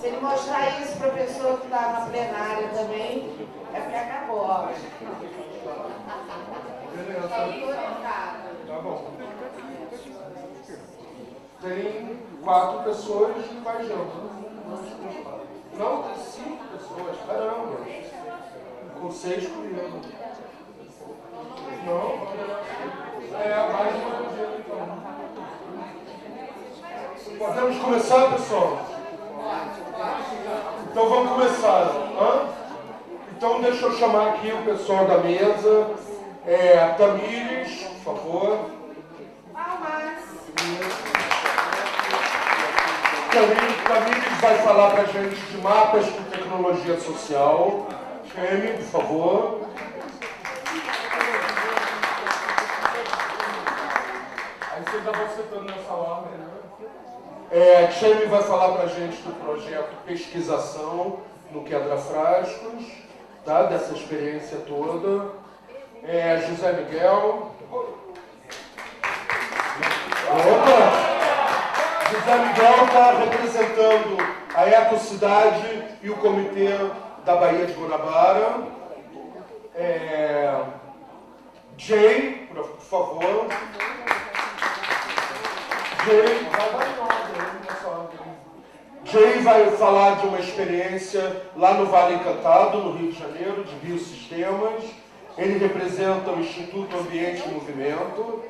Se ele mostrar isso para a pessoa que está na plenária também, é porque acabou, ó. Tá bom. Tem 4 pessoas viajando. Não, tem 5 pessoas. Caramba. Com 6 comigo. Não, é mais de uma dia, então. Podemos começar, pessoal? Então vamos começar. Hã? Então deixa eu chamar aqui o pessoal da mesa. Tamires, por favor. Tamires vai falar para a gente de mapas com tecnologia social. Chame, por favor. Aí vocês já vão citando nessa ordem, né? Chame vai falar para a gente do projeto Pesquisação no Quebra-Frascos, tá? Dessa experiência toda. José Miguel. Opa! José Miguel está representando a Ecocidade e o Comitê da Baía de Guanabara. Jay, por favor. Jay vai falar de uma experiência lá no Vale Encantado, no Rio de Janeiro, de Biosistemas. Ele representa o Instituto Ambiente e Movimento.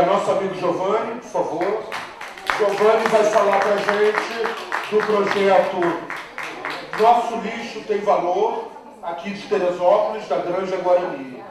Nosso amigo Giovanni, por favor. Giovanni vai falar para a gente do projeto Nosso Lixo Tem Valor, aqui de Teresópolis, da Granja Guarani.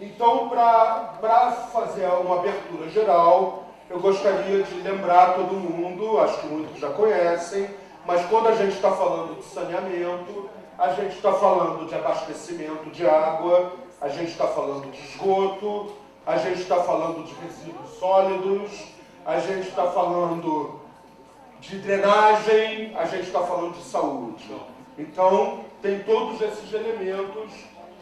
Então, para fazer uma abertura geral, eu gostaria de lembrar todo mundo, acho que muitos já conhecem, mas quando a gente está falando de saneamento, a gente está falando de abastecimento de água, a gente está falando de esgoto, a gente está falando de resíduos sólidos, a gente está falando de drenagem, a gente está falando de saúde. Então, tem todos esses elementos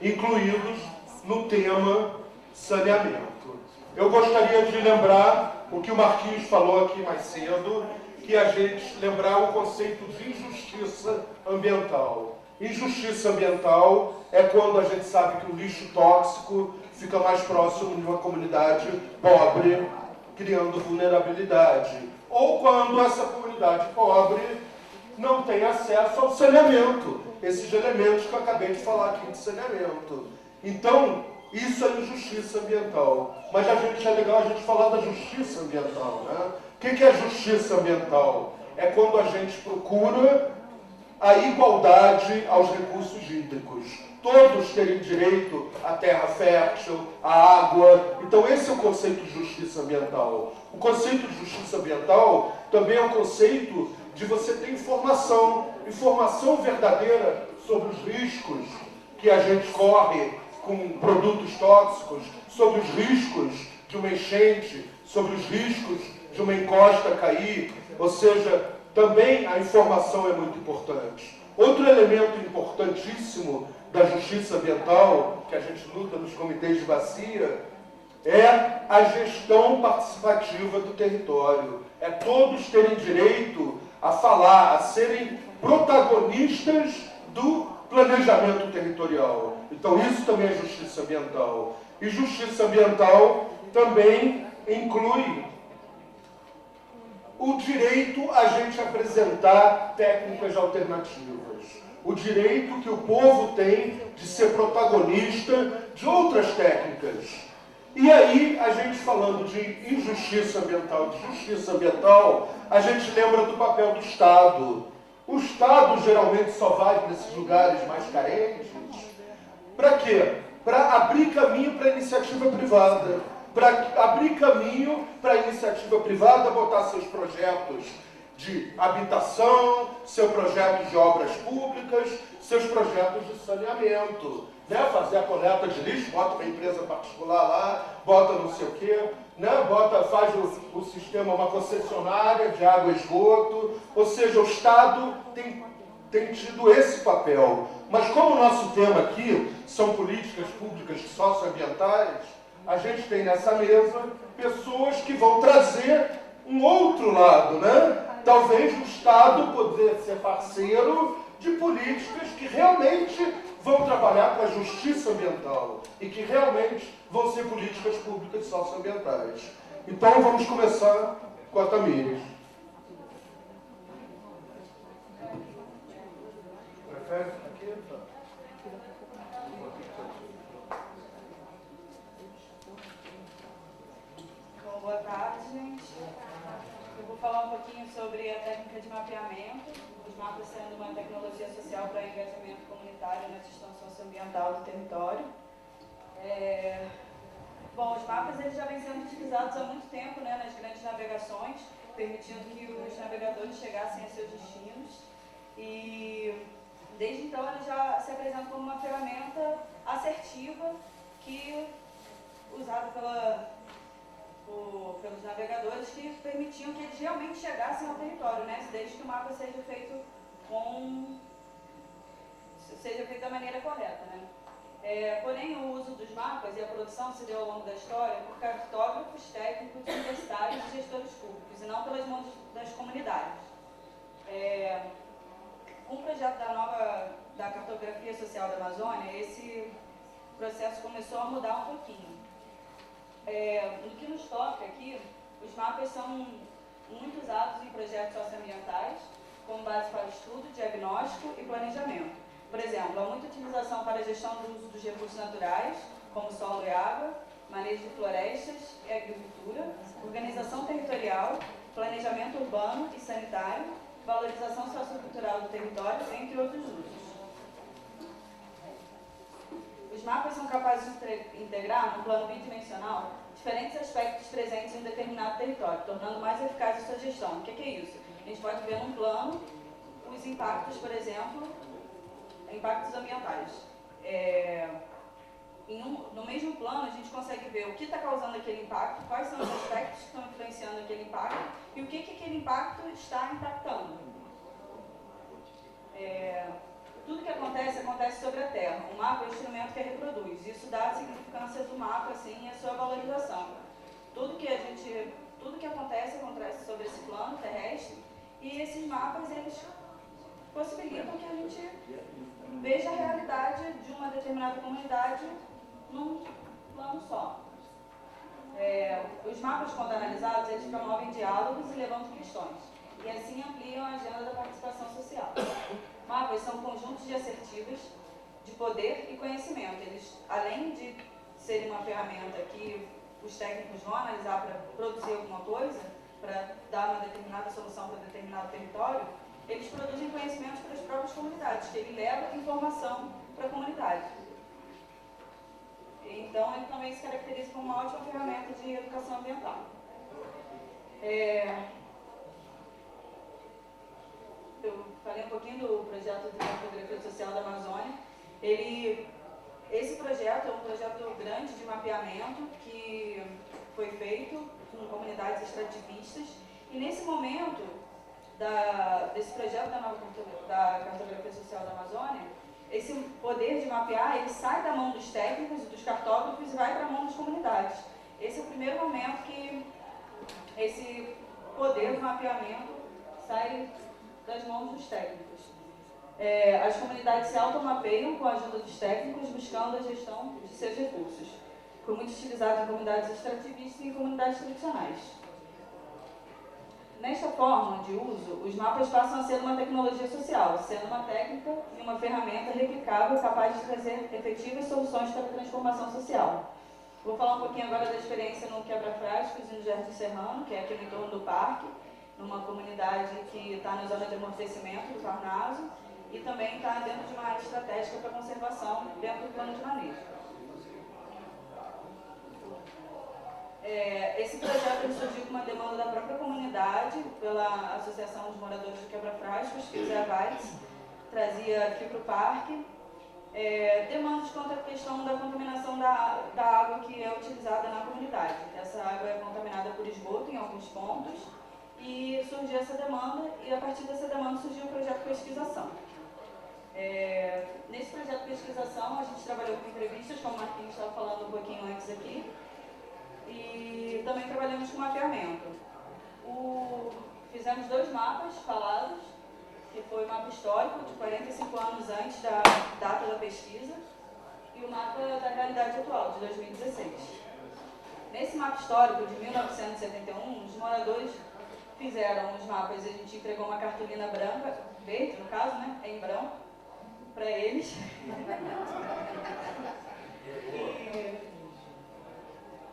incluídos no tema saneamento. Eu gostaria de lembrar o que o Marquinhos falou aqui mais cedo, que a gente lembrar o conceito de injustiça ambiental. Injustiça ambiental é quando a gente sabe que o lixo tóxico fica mais próximo de uma comunidade pobre, criando vulnerabilidade. Ou quando essa comunidade pobre não tem acesso ao saneamento, esses elementos que eu acabei de falar aqui de saneamento. Então, isso é injustiça ambiental. Mas é legal a gente falar da justiça ambiental, né? O que é justiça ambiental? É quando a gente procura a igualdade aos recursos hídricos. Todos terem direito à terra fértil, à água. Então esse é o conceito de justiça ambiental. O conceito de justiça ambiental também é um conceito de você ter informação verdadeira sobre os riscos que a gente corre com produtos tóxicos, sobre os riscos de uma enchente, sobre os riscos de uma encosta cair, ou seja, também a informação é muito importante. Outro elemento importantíssimo da justiça ambiental, que a gente luta nos comitês de bacia, é a gestão participativa do território. É todos terem direito a falar, a serem protagonistas do planejamento territorial. Então isso também é justiça ambiental. E justiça ambiental também inclui o direito a gente apresentar técnicas alternativas. O direito que o povo tem de ser protagonista de outras técnicas. E aí, a gente falando de injustiça ambiental, de justiça ambiental, a gente lembra do papel do Estado. O Estado geralmente só vai para esses lugares mais carentes. Para quê? Para abrir caminho para a iniciativa privada. Para abrir caminho para a iniciativa privada botar seus projetos de habitação, seu projeto de obras públicas, seus projetos de saneamento. Né? Fazer a coleta de lixo, bota uma empresa particular lá, bota não sei o quê, né? Faz o sistema, uma concessionária de água e esgoto. Ou seja, o Estado tem tido esse papel. Mas como o nosso tema aqui são políticas públicas socioambientais, a gente tem nessa mesa pessoas que vão trazer um outro lado, né? Talvez o Estado poder ser parceiro de políticas que realmente vão trabalhar com a justiça ambiental e que realmente vão ser políticas públicas socioambientais. Então vamos começar com a Tamires. Prefere aqui? Bom, boa tarde, gente. Eu vou falar um pouquinho sobre a técnica de mapeamento, os mapas sendo uma tecnologia social para engajamento comunitário na gestão socioambiental do território. Bom, os mapas eles já vêm sendo utilizados há muito tempo, né, nas grandes navegações, permitindo que os navegadores chegassem a seus destinos. E desde então ele já se apresenta como uma ferramenta assertiva que usada pelos navegadores, que permitiam que eles realmente chegassem ao território, né? Desde que o mapa seja feito da maneira correta, né? Porém, o uso dos mapas e a produção se deu ao longo da história por cartógrafos, técnicos, universitários e gestores públicos, e não pelas mãos das comunidades. Com o projeto da cartografia social da Amazônia, esse processo começou a mudar um pouquinho. No que nos toca aqui, os mapas são muito usados em projetos socioambientais, como base para estudo, diagnóstico e planejamento. Por exemplo, há muita utilização para a gestão do uso dos recursos naturais, como solo e água, manejo de florestas e agricultura, organização territorial, planejamento urbano e sanitário, valorização sociocultural do território, entre outros usos. Os mapas são capazes de integrar, no plano bidimensional, diferentes aspectos presentes em um determinado território, tornando mais eficaz a sua gestão. O que é isso? A gente pode ver num plano os impactos, por exemplo, impactos ambientais. No mesmo plano, a gente consegue ver o que está causando aquele impacto, quais são os aspectos que estão influenciando aquele impacto e o que aquele impacto está impactando. Tudo que acontece sobre a Terra. O mapa é o instrumento que a reproduz. Isso dá a significância do mapa, assim, e a sua valorização. Tudo que acontece sobre esse plano terrestre, e esses mapas, eles possibilitam que a gente veja a realidade de uma determinada comunidade num plano só. Os mapas, quando analisados, eles promovem diálogos e levantam questões, e assim ampliam a agenda da participação social. Mapas são conjuntos de assertivas de poder e conhecimento. Eles, além de serem uma ferramenta que os técnicos vão analisar para produzir alguma coisa, para dar uma determinada solução para determinado território, eles produzem conhecimentos para as próprias comunidades, que ele leva informação para a comunidade. Então, ele também se caracteriza como uma ótima ferramenta de educação ambiental. Eu falei um pouquinho do projeto de cartografia social da Amazônia. Esse projeto é um projeto grande de mapeamento que foi feito com comunidades extrativistas, e nesse momento desse projeto da cartografia social da Amazônia, esse poder de mapear, ele sai da mão dos técnicos e dos cartógrafos e vai para a mão das comunidades. Esse é o primeiro momento que esse poder de mapeamento sai das mãos dos técnicos. As comunidades se automapeiam com a ajuda dos técnicos, buscando a gestão de seus recursos. Foi muito utilizado em comunidades extrativistas e em comunidades tradicionais. Nesta forma de uso, os mapas passam a ser uma tecnologia social, sendo uma técnica e uma ferramenta replicável capaz de trazer efetivas soluções para a transformação social. Vou falar um pouquinho agora da experiência no Quebra-Frascos e no Jardim Serrano, que é aqui no entorno do parque, numa comunidade que está na zona de amortecimento do Parnaso e também está dentro de uma área estratégica para conservação dentro do plano de manejo. Esse projeto surgiu com uma demanda da própria comunidade, pela Associação dos Moradores do Quebra-Frascos, que o Zé Valles trazia aqui para o parque. Demandas quanto à questão da contaminação da água que é utilizada na comunidade. Essa água é contaminada por esgoto em alguns pontos, e surgiu essa demanda, e a partir dessa demanda surgiu o projeto de pesquisação. Nesse projeto de pesquisação, a gente trabalhou com entrevistas, como o Marquinhos estava falando um pouquinho antes aqui, e também trabalhamos com mapeamento. Fizemos 2 mapas falados, que foi o mapa histórico, de 45 anos antes da data da pesquisa, e o mapa da realidade atual, de 2016. Nesse mapa histórico de 1971, os moradores fizeram os mapas, a gente entregou uma cartolina branca, verde no caso, né, em branco, para eles.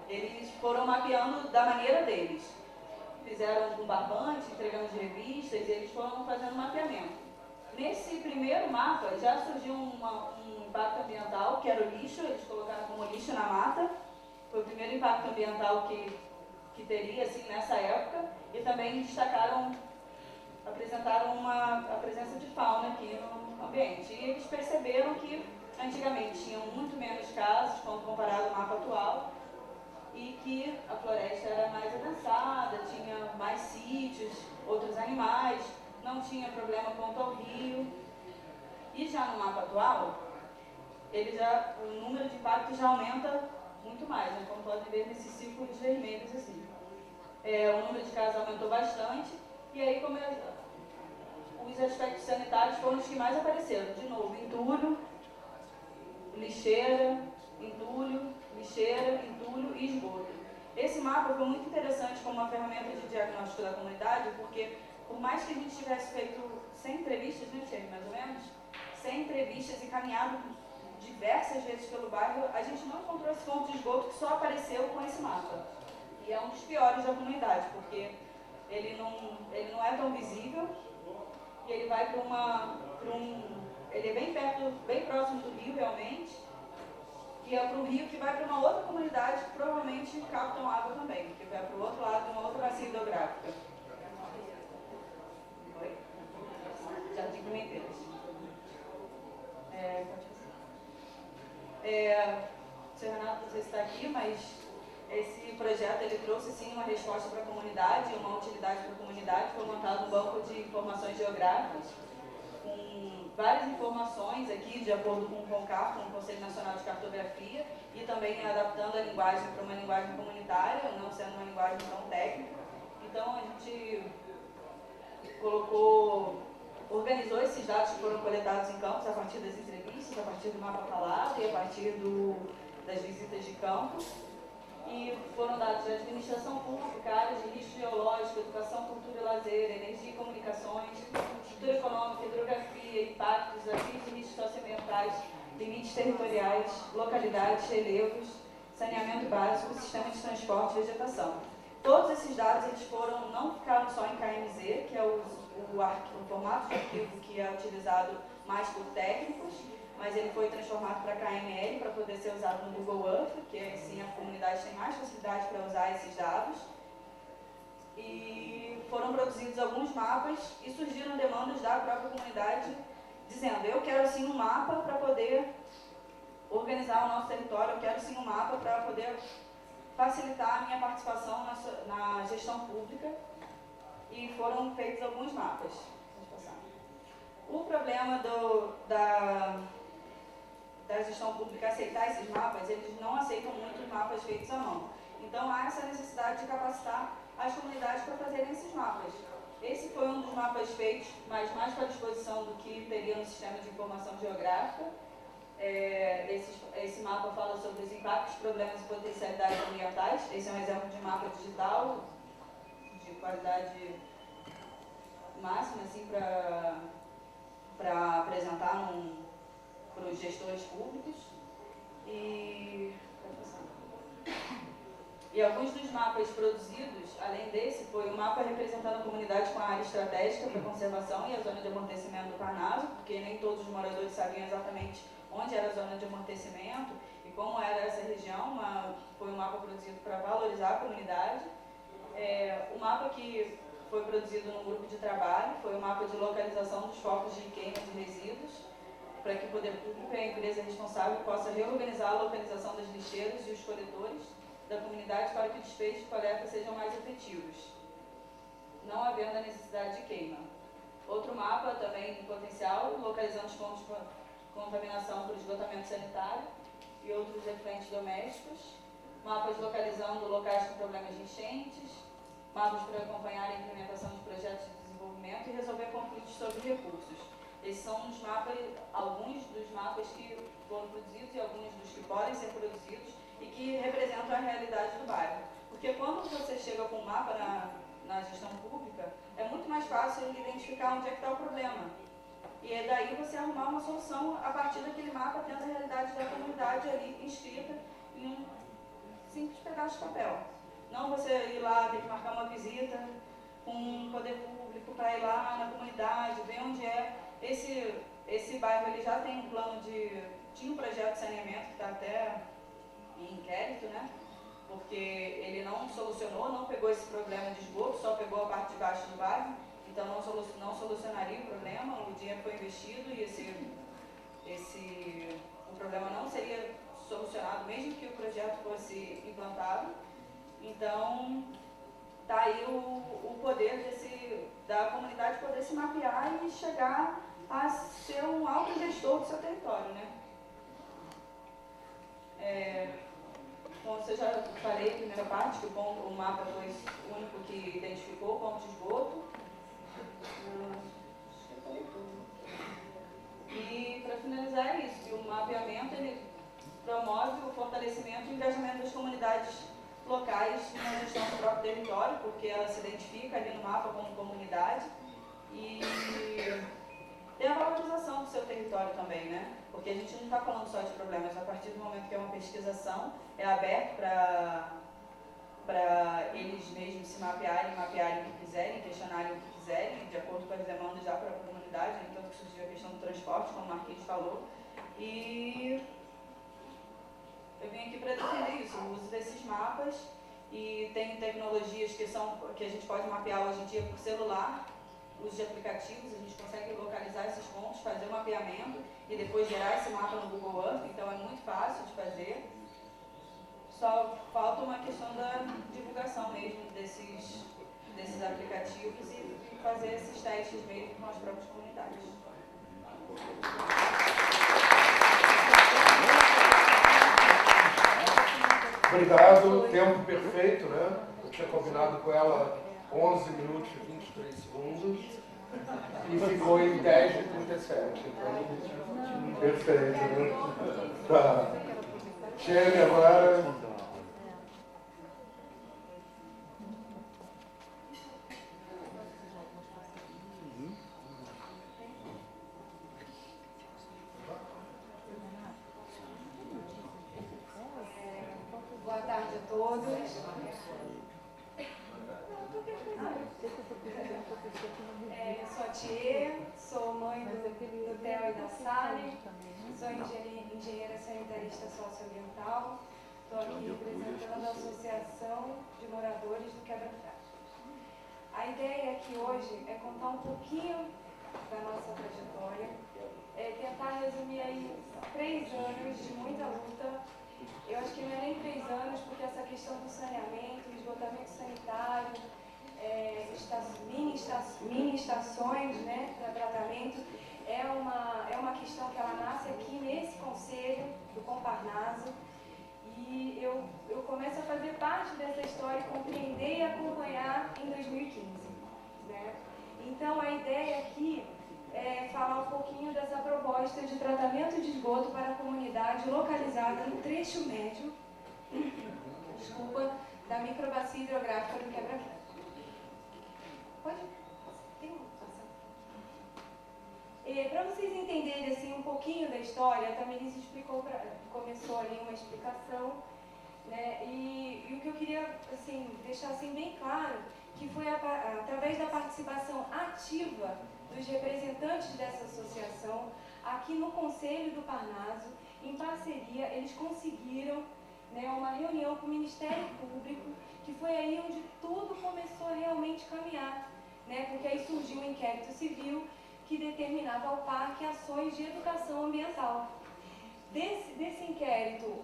E eles foram mapeando da maneira deles. Fizeram com barbante, entregando de revistas, e eles foram fazendo mapeamento. Nesse primeiro mapa já surgiu um impacto ambiental, que era o lixo, eles colocaram como lixo na mata. Foi o primeiro impacto ambiental que teria assim, nessa época, e também apresentaram a presença de fauna aqui no ambiente. E eles perceberam que antigamente tinham muito menos casos quando comparado ao mapa atual, e que a floresta era mais adensada, tinha mais sítios, outros animais, não tinha problema quanto ao rio. E já no mapa atual, o número de impactos já aumenta muito mais, né? Como podem ver nesses círculos vermelhos assim. O número de casos aumentou bastante, e aí os aspectos sanitários foram os que mais apareceram. De novo, entulho, lixeira, entulho e esgoto. Esse mapa foi muito interessante como uma ferramenta de diagnóstico da comunidade, porque por mais que a gente tivesse feito 100 entrevistas, né, Thierry, mais ou menos, 100 entrevistas e caminhado diversas vezes pelo bairro, a gente não encontrou esse ponto de esgoto que só apareceu com esse mapa. E é um dos piores da comunidade, porque ele não é tão visível, e ele vai ele é bem perto, bem próximo do rio realmente, e é para um rio que vai para uma outra comunidade que provavelmente captam água também, que vai para o outro lado de uma outra bacia hidrográfica. Oi? Jardim Pimenteiras. Seu Renato, não sei se está aqui, mas esse projeto ele trouxe sim uma resposta para a comunidade, uma utilidade para a comunidade. Foi montado um banco de informações geográficas, com várias informações aqui, de acordo com o CONCAR, com o Conselho Nacional de Cartografia, e também adaptando a linguagem para uma linguagem comunitária, não sendo uma linguagem tão técnica. Então, a gente organizou esses dados que foram coletados em campos a partir das entrevistas, a partir do mapa falado e a partir das visitas de campo. E foram dados de administração pública, áreas de risco geológico, educação, cultura e lazer, energia e comunicações, estrutura econômica, hidrografia, impactos, desafios e riscos socioambientais, limites territoriais, localidades, relevos, saneamento básico, sistema de transporte e vegetação. Todos esses dados não ficaram só em KMZ, que é o formato de arquivo que é utilizado mais por técnicos, mas ele foi transformado para KML para poder ser usado no Google Earth, que assim a comunidade tem mais facilidade para usar esses dados. E foram produzidos alguns mapas e surgiram demandas da própria comunidade dizendo: eu quero sim um mapa para poder organizar o nosso território, eu quero sim um mapa para poder facilitar a minha participação na gestão pública, e foram feitos alguns mapas. O problema da gestão pública aceitar esses mapas, eles não aceitam muito os mapas feitos à mão. Então há essa necessidade de capacitar as comunidades para fazerem esses mapas. Esse foi um dos mapas feitos, mas mais para a disposição do que teria no sistema de informação geográfica. Esse mapa fala sobre os impactos, problemas e potencialidades ambientais. Esse é um exemplo de mapa digital de qualidade máxima, assim, para apresentar para os gestores públicos. E alguns dos mapas produzidos, além desse, foi um mapa representando a comunidade com a área estratégica para conservação e a zona de amortecimento do Parnaso, porque nem todos os moradores sabiam exatamente onde era a zona de amortecimento e como era essa região. Foi um mapa produzido para valorizar a comunidade. O mapa que foi produzido num grupo de trabalho foi o mapa de localização dos focos de queima de resíduos, para que o poder público e a empresa responsável possa reorganizar a localização das lixeiras e os coletores da comunidade para que o despejo e coleta sejam mais efetivos, não havendo a necessidade de queima. Outro mapa também potencial, localizando os pontos de contaminação por esgotamento sanitário e outros efluentes domésticos. Mapas localizando locais com problemas de enchentes. mapas para acompanhar a implementação de projetos de desenvolvimento e resolver conflitos sobre recursos. Esses são alguns dos mapas que foram produzidos e alguns dos que podem ser produzidos e que representam a realidade do bairro. Porque quando você chega com um mapa na gestão pública, é muito mais fácil identificar onde é que está o problema. E é daí você arrumar uma solução a partir daquele mapa, tendo a realidade da comunidade ali inscrita em um simples pedaço de papel. Não você ir lá, ter que marcar uma visita com o poder público para ir lá na comunidade, ver onde é. Esse bairro ele já tem um plano tinha um projeto de saneamento que está até em inquérito, né? Porque ele não solucionou, não pegou esse problema de esgoto, só pegou a parte de baixo do bairro, então não solucionaria o problema, o dinheiro foi investido e o problema não seria solucionado, mesmo que o projeto fosse implantado. Então, está aí o poder da comunidade poder se mapear e chegar a ser um autogestor do seu território, né? Como eu já falei na primeira parte, que o mapa foi o único que identificou o ponto de esgoto. Acho que eu falei tudo. E, para finalizar, é isso, que o mapeamento ele promove o fortalecimento e o engajamento das comunidades locais na gestão do próprio território, porque ela se identifica ali no mapa como comunidade e tem a valorização do seu território também, né? Porque a gente não está falando só de problemas, a partir do momento que é uma pesquisação, é aberto para eles mesmos se mapearem o que quiserem, questionarem o que quiserem, de acordo com as demandas da própria comunidade, tanto que surgiu a questão do transporte, como o Marquinhos falou, e eu vim aqui para defender isso, o uso desses mapas, e tem tecnologias que a gente pode mapear hoje em dia por celular, uso de aplicativos, a gente consegue localizar esses pontos, fazer o mapeamento e depois gerar esse mapa no Google Earth, então é muito fácil de fazer. Só falta uma questão da divulgação mesmo desses aplicativos e fazer esses testes mesmo com as próprias comunidades. Obrigado, tempo perfeito, né? Eu tinha combinado com ela 11 minutos e 23 segundos e ficou em 10 e 37. Então, perfeito, né? Tá. Chega agora. Boa tarde a todos. Eu sou a Thier, sou mãe do Theo e da Sally, sou engenheira sanitarista socioambiental, estou aqui representando a Associação de Moradores do Quebra-Frade. A ideia aqui hoje é contar um pouquinho da nossa trajetória, tentar resumir aí 3 anos de muita luta. Eu acho que não é nem 3 anos, porque essa questão do saneamento, esgotamento sanitário, mini estações, né, para tratamento, é uma questão que ela nasce aqui nesse conselho do Comparnaso, e eu começo a fazer parte dessa história, compreender e acompanhar em 2015. Né? Então a ideia aqui é falar um pouquinho dessa proposta de tratamento de esgoto para a comunidade localizada no trecho médio da microbacia hidrográfica do Quebra-Frade. Pode? Tem uma situação. Para vocês entenderem assim, um pouquinho da história, a Tamiris começou ali uma explicação, né? E o que eu queria assim, deixar assim, bem claro, que foi através da participação ativa dos representantes dessa associação, aqui no Conselho do Parnaso, em parceria, eles conseguiram, né, uma reunião com o Ministério Público, que foi aí onde tudo começou a realmente caminhar, né, porque aí surgiu um inquérito civil que determinava ao parque ações de educação ambiental. Desse inquérito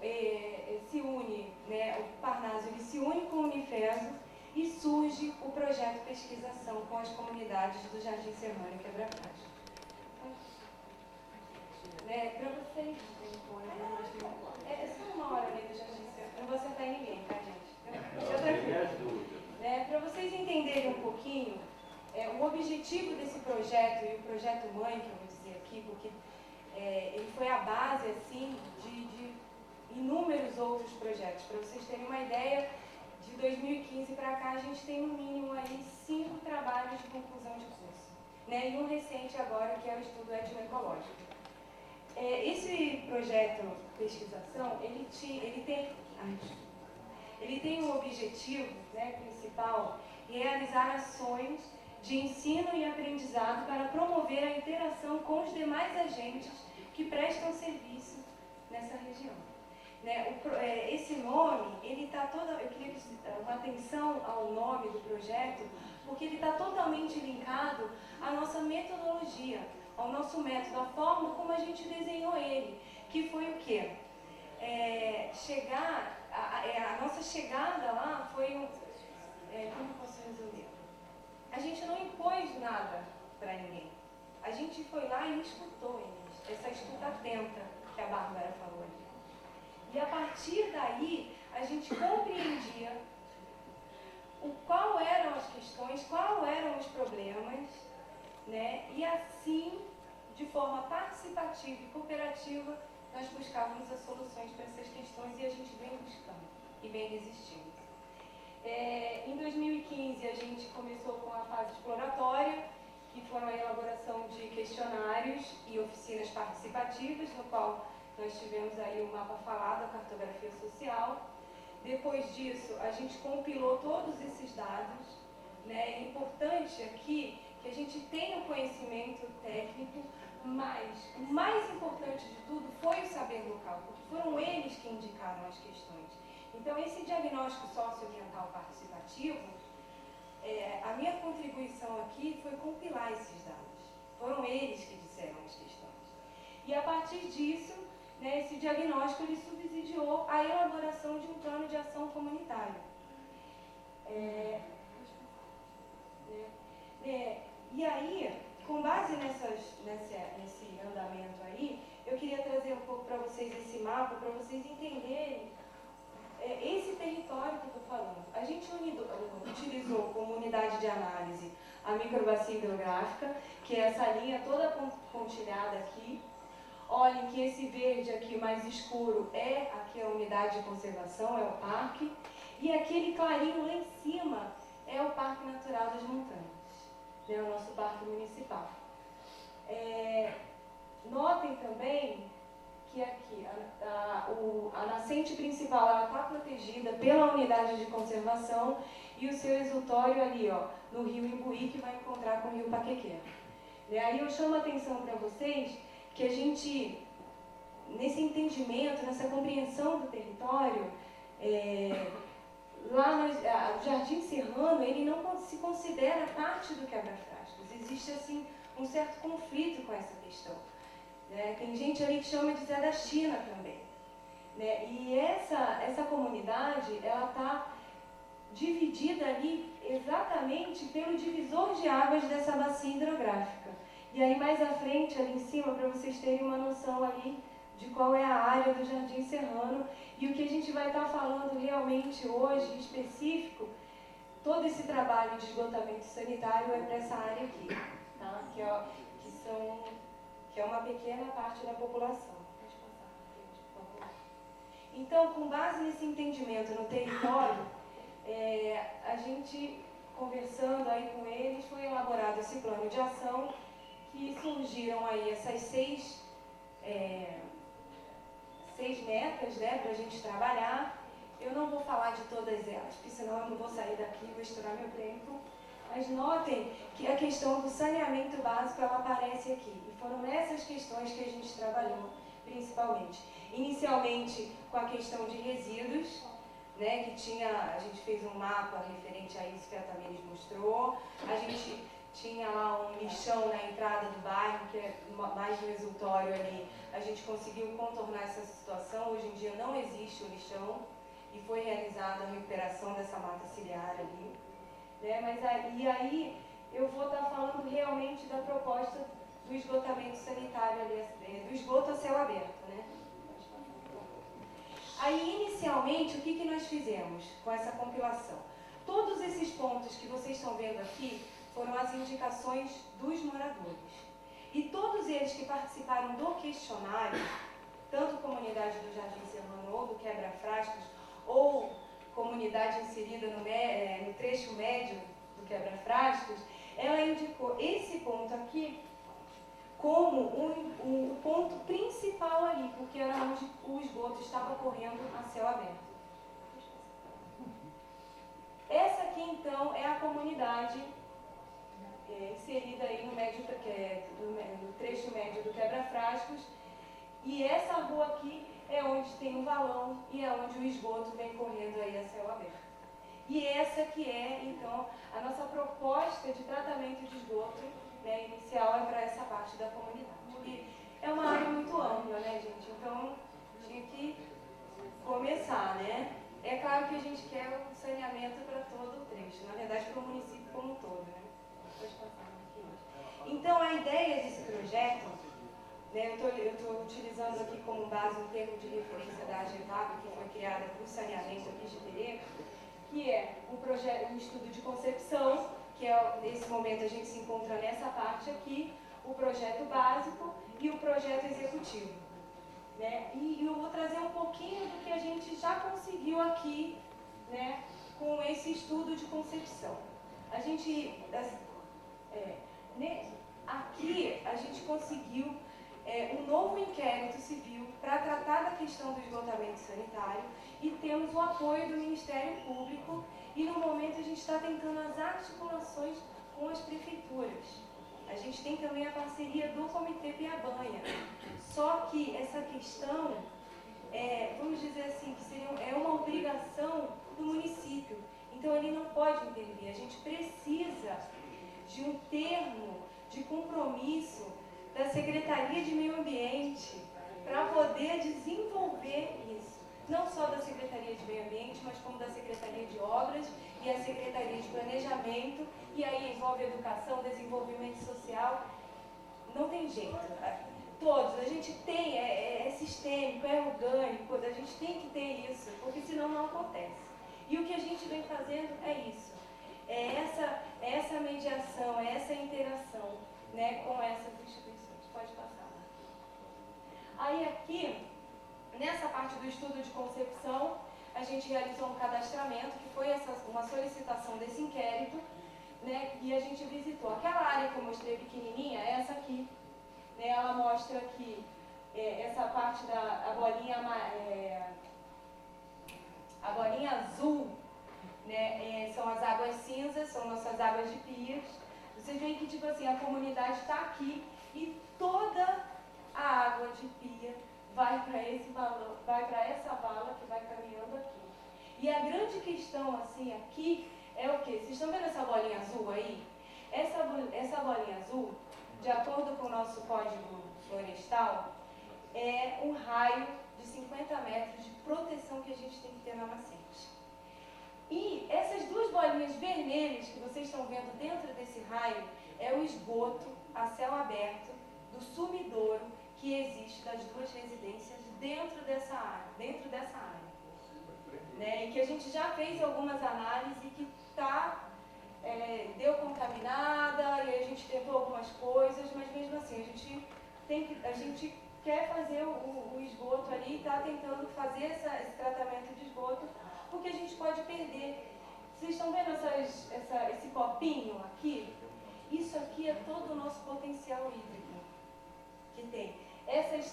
se une, né, o Parnaso ele se une com o Unifeso, e surge o projeto Pesquisação com as comunidades do Jardim Serrano e Quebra-Frade. Para vocês, é só uma hora ali do Jardim Serrano, não vou acertar em ninguém, tá, gente? Para vocês entenderem objetivo desse projeto, e o projeto mãe, que eu vou dizer aqui, porque ele foi a base assim, de inúmeros outros projetos. Para vocês terem uma ideia, de 2015 para cá, a gente tem no mínimo aí 5 trabalhos de conclusão de curso, né? E um recente agora, que é o estudo etnoecológico. Esse projeto de pesquisação, ele tem um objetivo, né, principal, realizar ações de ensino e aprendizado para promover a interação com os demais agentes que prestam serviço nessa região. Né, esse nome, ele está eu queria uma atenção ao nome do projeto, porque ele está totalmente linkado à nossa metodologia, ao nosso método, à forma como a gente desenhou ele, que foi o quê? A nossa chegada lá foi como posso resolver? A gente não impôs nada para ninguém. A gente foi lá e escutou eles, essa escuta atenta que a Bárbara falou ali. E a partir daí, a gente compreendia qual eram as questões, quais eram os problemas, né? E assim, de forma participativa e cooperativa, nós buscávamos as soluções para essas questões e a gente vem buscando e vem resistindo. Em 2015, a gente começou com a fase exploratória, que foram a elaboração de questionários e oficinas participativas, no qual nós tivemos aí o mapa falado, a cartografia social. Depois disso, a gente compilou todos esses dados, né? É importante aqui que a gente tenha o conhecimento técnico, mas o mais importante de tudo foi o saber local, porque foram eles que indicaram as questões. Então, esse diagnóstico socioambiental participativo, a minha contribuição aqui foi compilar esses dados. Foram eles que disseram as questões. E a partir disso, né, esse diagnóstico ele subsidiou a elaboração de um plano de ação comunitário. E aí, com base nesse andamento aí, eu queria trazer um pouco para vocês esse mapa, para vocês entenderem esse território que eu estou falando. A gente utilizou como unidade de análise a microbacia hidrográfica, que é essa linha toda pontilhada aqui. Olhem que esse verde aqui mais escuro aqui a unidade de conservação, é o parque, e aquele clarinho lá em cima é o Parque Natural das Montanhas, né, o nosso parque municipal. Notem também que aqui a nascente principal está protegida pela unidade de conservação e o seu exutório ali, ó, no rio Imbuí, que vai encontrar com o rio Paquequera. Aí eu chamo a atenção para vocês que a gente, nesse entendimento, nessa compreensão do território, o Jardim Serrano, ele não se considera parte do Quebra-Frascos. Existe, assim, um certo conflito com essa questão. Tem gente ali que chama de Zé da China também. E essa comunidade, ela está dividida ali exatamente pelo divisor de águas dessa bacia hidrográfica. E aí mais à frente, ali em cima, para vocês terem uma noção ali de qual é a área do Jardim Serrano e o que a gente vai estar falando realmente hoje, em específico, todo esse trabalho de esgotamento sanitário é para essa área aqui, tá? que é uma pequena parte da população. Pode passar, por favor. Então, com base nesse entendimento no território, a gente, conversando aí com eles, foi elaborado esse plano de ação, que surgiram aí essas 6 metas, né, para a gente trabalhar. Eu não vou falar de todas elas, porque senão eu não vou sair daqui e vou estourar meu tempo. Mas notem que a questão do saneamento básico, ela aparece aqui. E foram essas questões que a gente trabalhou, principalmente. Inicialmente com a questão de resíduos, né, que a gente fez um mapa referente a isso que a Tamires mostrou. A gente tinha lá um lixão na entrada do bairro, que é mais no exutório ali. A gente conseguiu contornar essa situação. Hoje em dia não existe o lixão e foi realizada a recuperação dessa mata ciliar ali. Mas aí eu vou estar falando realmente da proposta do esgotamento sanitário ali, do esgoto a céu aberto, né? Aí, inicialmente, o que nós fizemos com essa compilação? Todos esses pontos que vocês estão vendo aqui foram as indicações dos moradores. E todos eles que participaram do questionário, tanto comunidade do Jardim Serrano ou do Quebra-Frascos, ou comunidade inserida no trecho médio do Quebra-Frascos, ela indicou esse ponto aqui como o ponto principal ali, porque era onde o esgoto estava correndo a céu aberto. Essa aqui, então, é a comunidade inserida aí no trecho médio do Quebra-Frascos, e essa rua aqui é onde tem o valão e é onde o esgoto vem correndo aí a céu aberto. E essa que é, então, a nossa proposta de tratamento de esgoto, né, inicial é para essa parte da comunidade. E é uma área muito ampla, né, gente? Então, tinha que começar, né? É claro que a gente quer o saneamento para todo o trecho, na verdade, para o município como um todo, né? Pode passar aqui. Então, a ideia desse projeto, né, eu estou utilizando aqui como base um termo de referência da AGEVAB, que foi criada para o saneamento aqui de Terê, que é um estudo de concepção, que é, nesse momento a gente se encontra nessa parte aqui, o projeto básico e o projeto executivo. Né? E eu vou trazer um pouquinho do que a gente já conseguiu aqui, né, com esse estudo de concepção. A gente, aqui a gente conseguiu um novo inquérito civil para tratar da questão do esgotamento sanitário e temos o apoio do Ministério Público e no momento a gente está tentando as articulações com as prefeituras. A gente tem também a parceria do Comitê Piabanha. Só que essa questão, vamos dizer assim, que é uma obrigação do município. Então ele não pode intervir. A gente precisa de um termo de compromisso da Secretaria de Meio Ambiente para poder desenvolver isso. Não só da Secretaria de Meio Ambiente, mas como da Secretaria de Obras e a Secretaria de Planejamento, e aí envolve educação, desenvolvimento social. Não tem jeito. Todos, a gente tem, é sistêmico, é orgânico, a gente tem que ter isso, porque senão não acontece. E o que a gente vem fazendo é isso. É essa mediação, é essa interação, né, com essas instituições. Pode passar. Aí aqui, nessa parte do estudo de concepção, a gente realizou um cadastramento, que foi uma solicitação desse inquérito, né, e a gente visitou aquela área que eu mostrei pequenininha, essa aqui. Né, ela mostra que essa parte da bolinha azul, né, são as águas cinzas, são nossas águas de pias. Você vê que, tipo assim, a comunidade está aqui e toda a água de pia vai para essa vala que vai caminhando aqui. E a grande questão, assim, aqui é o quê? Vocês estão vendo essa bolinha azul aí? Essa bolinha azul, de acordo com o nosso Código Florestal, é um raio de 50 metros de proteção que a gente tem que ter na nascente. E essas duas bolinhas vermelhas que vocês estão vendo dentro desse raio é o esgoto a céu aberto do sumidouro que existe das duas residências dentro dessa área. Né? E que a gente já fez algumas análises e que deu contaminada, e a gente tentou algumas coisas, mas mesmo assim a gente quer fazer o esgoto ali, está tentando fazer esse tratamento de esgoto, porque a gente pode perder. Vocês estão vendo esse copinho aqui? Isso aqui é todo o nosso potencial hídrico que tem. Esses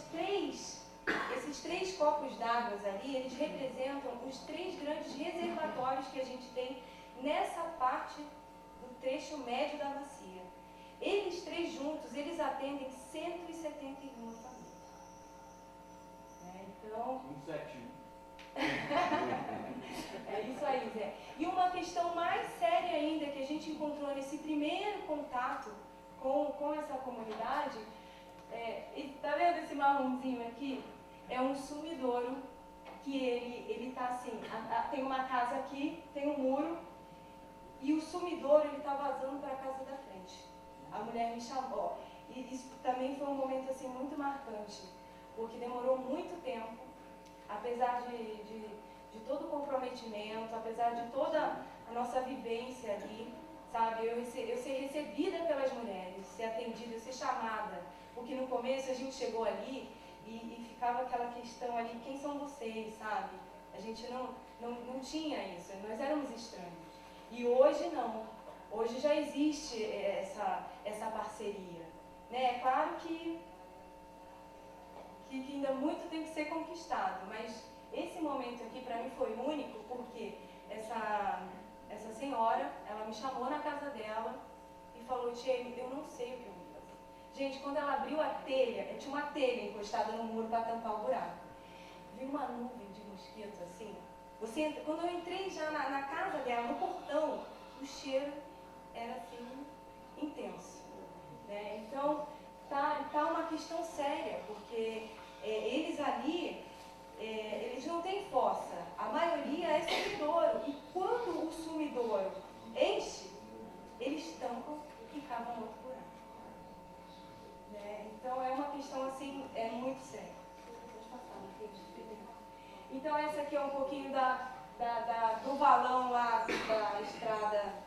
três copos d'água ali, eles representam os 3 grandes reservatórios que a gente tem nessa parte do trecho médio da bacia. Eles 3 juntos, eles atendem 171 famílias. Né? Então... É isso aí, Zé. E uma questão mais séria ainda que a gente encontrou nesse primeiro contato com essa comunidade, tá vendo esse marronzinho aqui? É um sumidouro que ele tá assim, tem uma casa aqui, tem um muro, e o sumidouro ele tá vazando para a casa da frente. A mulher me chamou, e isso também foi um momento assim muito marcante, porque demorou muito tempo, apesar de todo o comprometimento, apesar de toda a nossa vivência ali, sabe? Eu ser recebida pelas mulheres, ser atendida, eu ser chamada. Porque no começo a gente chegou ali e ficava aquela questão ali, quem são vocês, sabe? A gente não tinha isso, nós éramos estranhos. E hoje não, hoje já existe essa parceria. Né? É claro que ainda muito tem que ser conquistado, mas esse momento aqui para mim foi único porque essa senhora, ela me chamou na casa dela e falou: Tia, eu não sei o que eu vou fazer. Gente, quando ela abriu a telha, tinha uma telha encostada no muro para tampar o buraco. Vi uma nuvem de mosquitos assim. Quando eu entrei já na casa dela, no portão, o cheiro era assim, intenso. Né? Então, tá uma questão séria, porque eles ali, eles não têm fossa, a maioria é sumidouro, e quando o sumidouro enche, eles tampam e cavam outro buraco. Né? Então é uma questão assim, muito séria. Então essa aqui é um pouquinho do valão lá da estrada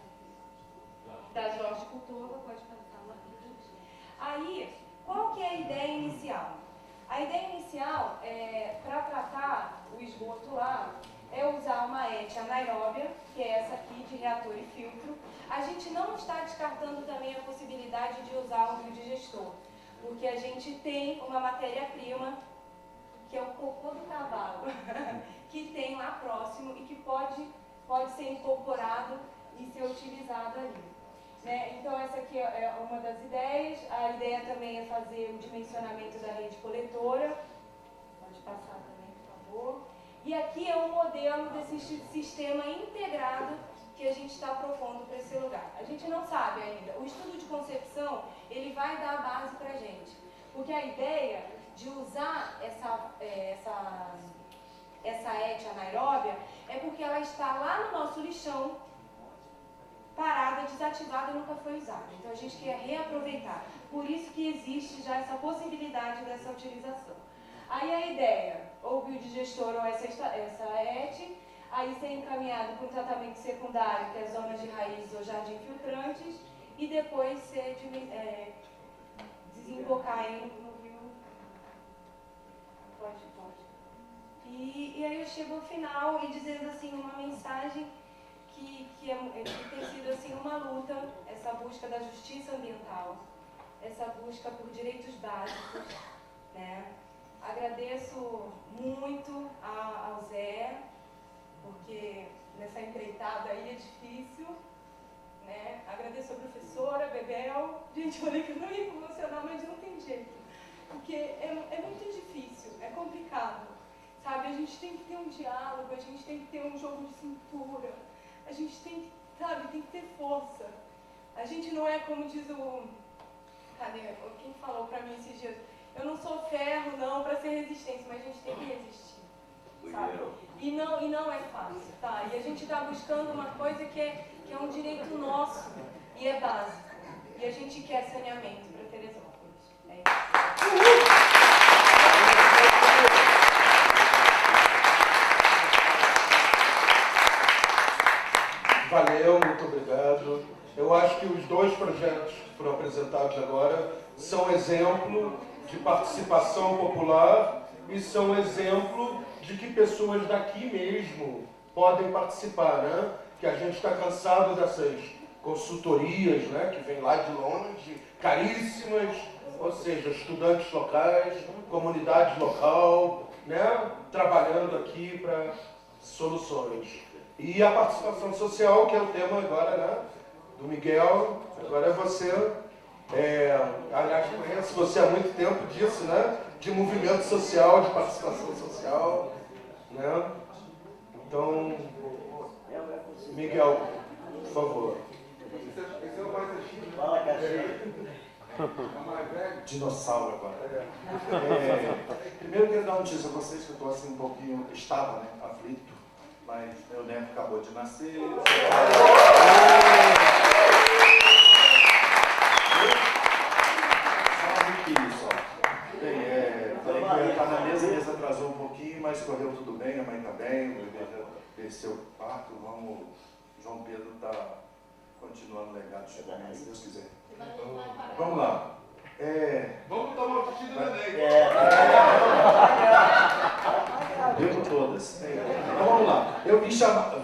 da Jorge Cultura, pode passar uma vez. Aí, qual que é a ideia inicial? A ideia inicial, para tratar o esgoto lá, é usar uma ET anaeróbia, que é essa aqui de reator e filtro. A gente não está descartando também a possibilidade de usar um biodigestor, porque a gente tem uma matéria-prima, que é o cocô do cavalo, que tem lá próximo e que pode ser incorporado e ser utilizado ali. Né? Então essa aqui é uma das ideias. A ideia também é fazer o dimensionamento da rede coletora. Pode passar também, por favor. E aqui é um modelo desse sistema integrado que a gente está propondo para esse lugar. A gente não sabe ainda. O estudo de concepção, ele vai dar a base para a gente. Porque a ideia de usar essa ET anaeróbia é porque ela está lá no nosso lixão, parada, desativada e nunca foi usada. Então a gente quer reaproveitar. Por isso que existe já essa possibilidade dessa utilização. Aí a ideia, ou biodigestor ou essa ET, aí ser encaminhado para um tratamento secundário, que é zonas de raiz ou jardim filtrantes, e depois ser desembocar no rio. Pode. E aí eu chego ao final e dizendo assim uma mensagem que tem sido assim uma luta, essa busca da justiça ambiental, essa busca por direitos básicos, né? Agradeço muito ao Zé, porque nessa empreitada aí é difícil, né? Agradeço a professora, a Bebel. Gente, eu falei que eu não ia me emocionar, mas não tem jeito, porque é muito difícil, é complicado, sabe? A gente tem que ter um diálogo, a gente tem que ter um jogo de cintura, a gente tem que, sabe, tem que ter força. A gente não é como diz quem falou pra mim esses dias, eu não sou ferro não para ser resistência, mas a gente tem que resistir, sabe? E não é fácil, tá? E a gente está buscando uma coisa que é um direito nosso e é básico. E a gente quer saneamento para Teresópolis. É isso. Valeu, muito obrigado. Eu acho que os dois projetos que foram apresentados agora são exemplo de participação popular e são exemplo de que pessoas daqui mesmo podem participar, né? Que a gente está cansado dessas consultorias, né? Que vêm lá de longe, caríssimas, ou seja, estudantes locais, comunidade local, né? Trabalhando aqui para soluções. E a participação social, que é o tema agora, né? Do Miguel. Agora é você. Aliás, conheço você há muito tempo disso, né? De movimento social, de participação social, né? Então, Miguel, por favor. Esse é o mais antigo. Fala, Caxi. É o mais velho. Dinossauro agora. Primeiro eu quero dar uma notícia a vocês que eu estou assim um pouquinho, estava, né, aflito, mas meu neto acabou de nascer. Sabe que isso, ó. Bem, falei que eu ia estar na mesa atrasou um pouquinho, mas correu tudo bem, a mãe está bem, o bebê já desceu o parto, João Pedro está continuando o legado de Chico Mendes, se Deus quiser. Vamos lá. Vamos tomar o vestido do Enem. Devo todas. Então vamos lá. Eu fui chamado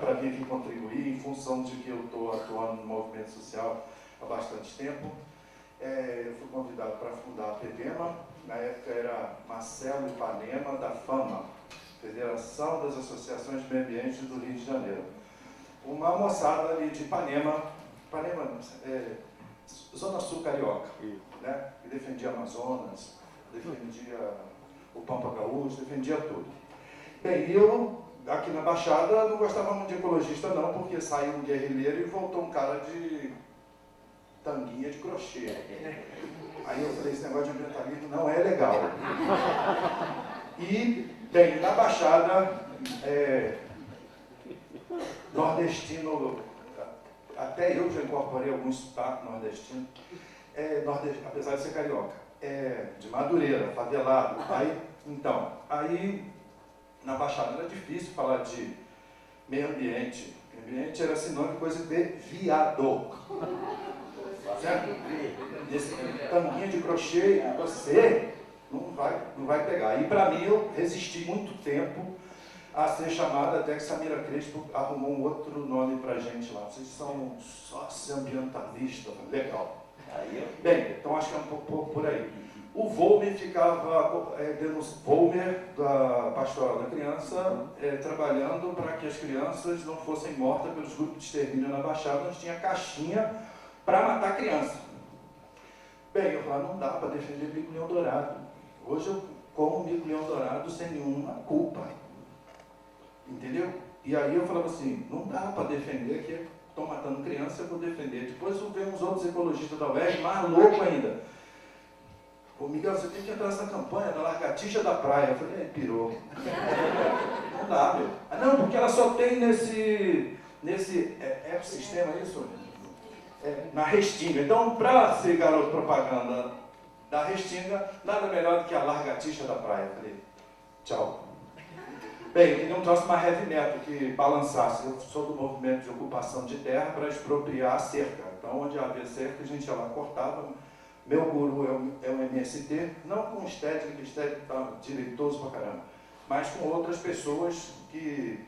para vir aqui contribuir em função de que eu estou atuando no movimento social há bastante tempo. Eu fui convidado para fundar a PEVEMA. Na época era Marcelo Ipanema da FAMA, Federação das Associações de Meio Ambiente do Rio de Janeiro. Uma moçada ali de Ipanema, Zona Sul Carioca, né? Que defendia Amazonas, defendia o Pampa Gaúcho, defendia tudo. Bem, eu, aqui na Baixada, não gostava muito de ecologista não, porque saiu um guerrilheiro e voltou um cara de tanguinha de crochê. Aí eu falei, esse negócio de ambientalismo não é legal. E, bem, na Baixada, nordestino, até eu já incorporei alguns sotaques nordestinos, apesar de ser carioca, de Madureira, favelado. Aí na Baixada era difícil falar de meio ambiente. Meio ambiente era sinônimo de coisa de viado. Certo? Esse tanguinha de crochê, você não vai pegar. E para mim, eu resisti muito tempo a ser chamada, até que Samira Crespo arrumou um outro nome para a gente lá. Vocês são socioambientalistas, legal. Bem, então acho que é um pouco por aí. O Volmer ficava, Volmer da Pastoral da Criança, trabalhando para que as crianças não fossem mortas pelos grupos de extermínio na Baixada, onde tinha caixinha para matar criança. Bem, eu falava, não dá para defender mico-leão dourado. Hoje eu como mico-leão dourado sem nenhuma culpa. Entendeu? E aí eu falava assim, não dá para defender que estão matando criança, eu vou defender. Depois eu vi uns outros ecologistas da UERJ, mais louco ainda. Ô Miguel, você tem que entrar nessa campanha da largatixa da praia. Eu falei, pirou. Não dá, meu. Não, porque ela só tem nesse ecossistema, isso? Na Restinga. Então, para ser garoto propaganda da Restinga, nada melhor do que a largatixa da praia. Eu falei, tchau. Bem, eu queria um troço mais heavy metal, que balançasse. Eu sou do movimento de ocupação de terra para expropriar a cerca. Então, onde havia cerca, a gente ia lá, cortava. Meu guru é o MST, não com estética está direitoso pra caramba, mas com outras pessoas que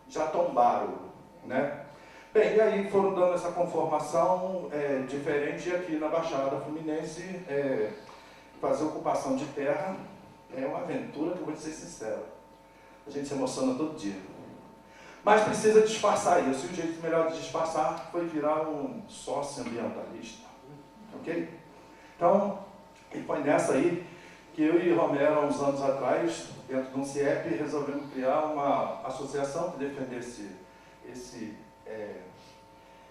já tombaram, né? Bem, e aí foram dando essa conformação diferente aqui na Baixada Fluminense. Fazer ocupação de terra é uma aventura que eu vou te ser sincero. A gente se emociona todo dia. Mas precisa disfarçar isso. E o jeito melhor de disfarçar foi virar um socioambientalista. Ok? Então, e foi nessa aí que eu e Romero, há uns anos atrás, dentro de um CIEP, resolvemos criar uma associação que defendesse esse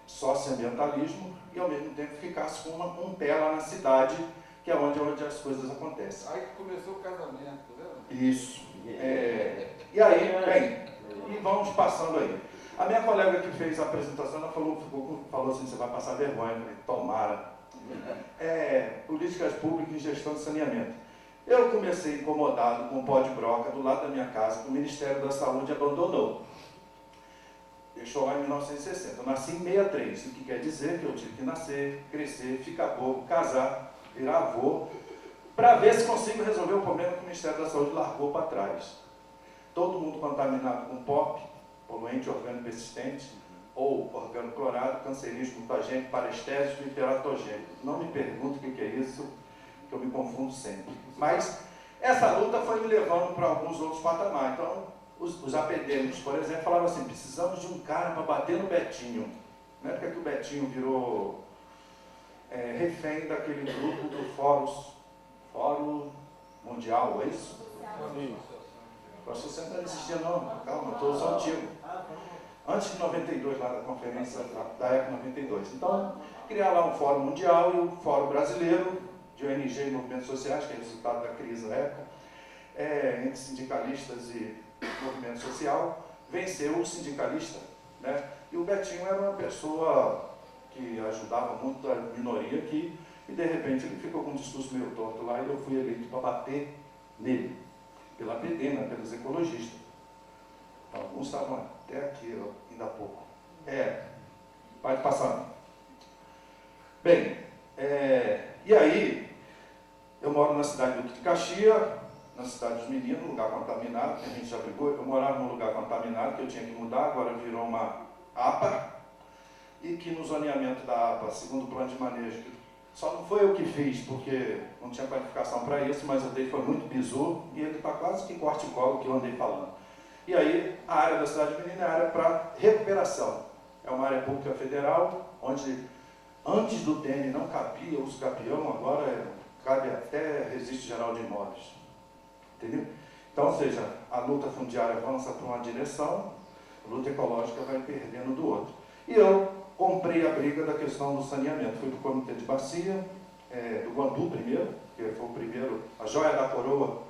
socioambientalismo e, ao mesmo tempo, ficasse com um pé lá na cidade, que é onde as coisas acontecem. Aí que começou o casamento, tá vendo? Isso. E aí, bem, e vamos passando aí. A minha colega que fez a apresentação, ela falou assim, você vai passar vergonha. Eu falei, tomara. Políticas públicas em gestão de saneamento. Eu comecei incomodado com o pó de broca do lado da minha casa, que o Ministério da Saúde abandonou. Deixou lá em 1960. Eu nasci em 63, o que quer dizer que eu tive que nascer, crescer, ficar bobo, casar, virar avô, para ver se consigo resolver o problema que o Ministério da Saúde largou para trás. Todo mundo contaminado com POP, poluente orgânico persistente, ou organoclorado, cancerígeno, mutagênico, parestésico e teratogênico. Não me pergunte o que é isso, que eu me confundo sempre. Mas essa luta foi me levando para alguns outros patamares. Então, os apedêmicos, por exemplo, falavam assim, precisamos de um cara para bater no Betinho. Na época que o Betinho virou refém daquele grupo do Fórum Mundial, é isso? O Associação não existia não, calma, eu sou antigo. Antes de 92, lá da conferência da ECO 92. Então, criar lá um Fórum Mundial e um Fórum Brasileiro, de ONG e movimentos sociais, que é resultado da crise da ECO, entre sindicalistas e movimento social, venceu o sindicalista, né? E o Betinho era uma pessoa que ajudava muito a minoria aqui, e de repente ele ficou com um discurso meio torto lá, e eu fui eleito para bater nele, pela PEDENA, pelos ecologistas. Alguns estavam até aqui, ainda há pouco. Pode passar. Bem, e aí, eu moro na cidade do Duque de Caxias, na cidade dos Meninos, um lugar contaminado, que a gente já brigou. Eu morava num lugar contaminado, que eu tinha que mudar, agora virou uma APA, e que no zoneamento da APA, segundo o plano de manejo, só não foi eu que fiz, porque não tinha qualificação para isso, mas o dele foi muito bizu, e ele está quase que corte e cola que eu andei falando. E aí, a área da cidade de Menina é a área para recuperação. É uma área pública federal, onde antes do TN não cabia uso capião, agora cabe até registro geral de imóveis. Entendeu? Então, ou seja, a luta fundiária avança para uma direção, a luta ecológica vai perdendo do outro. E eu comprei a briga da questão do saneamento. Fui para o Comitê de Bacia, do Guandu primeiro, que foi o primeiro, a joia da coroa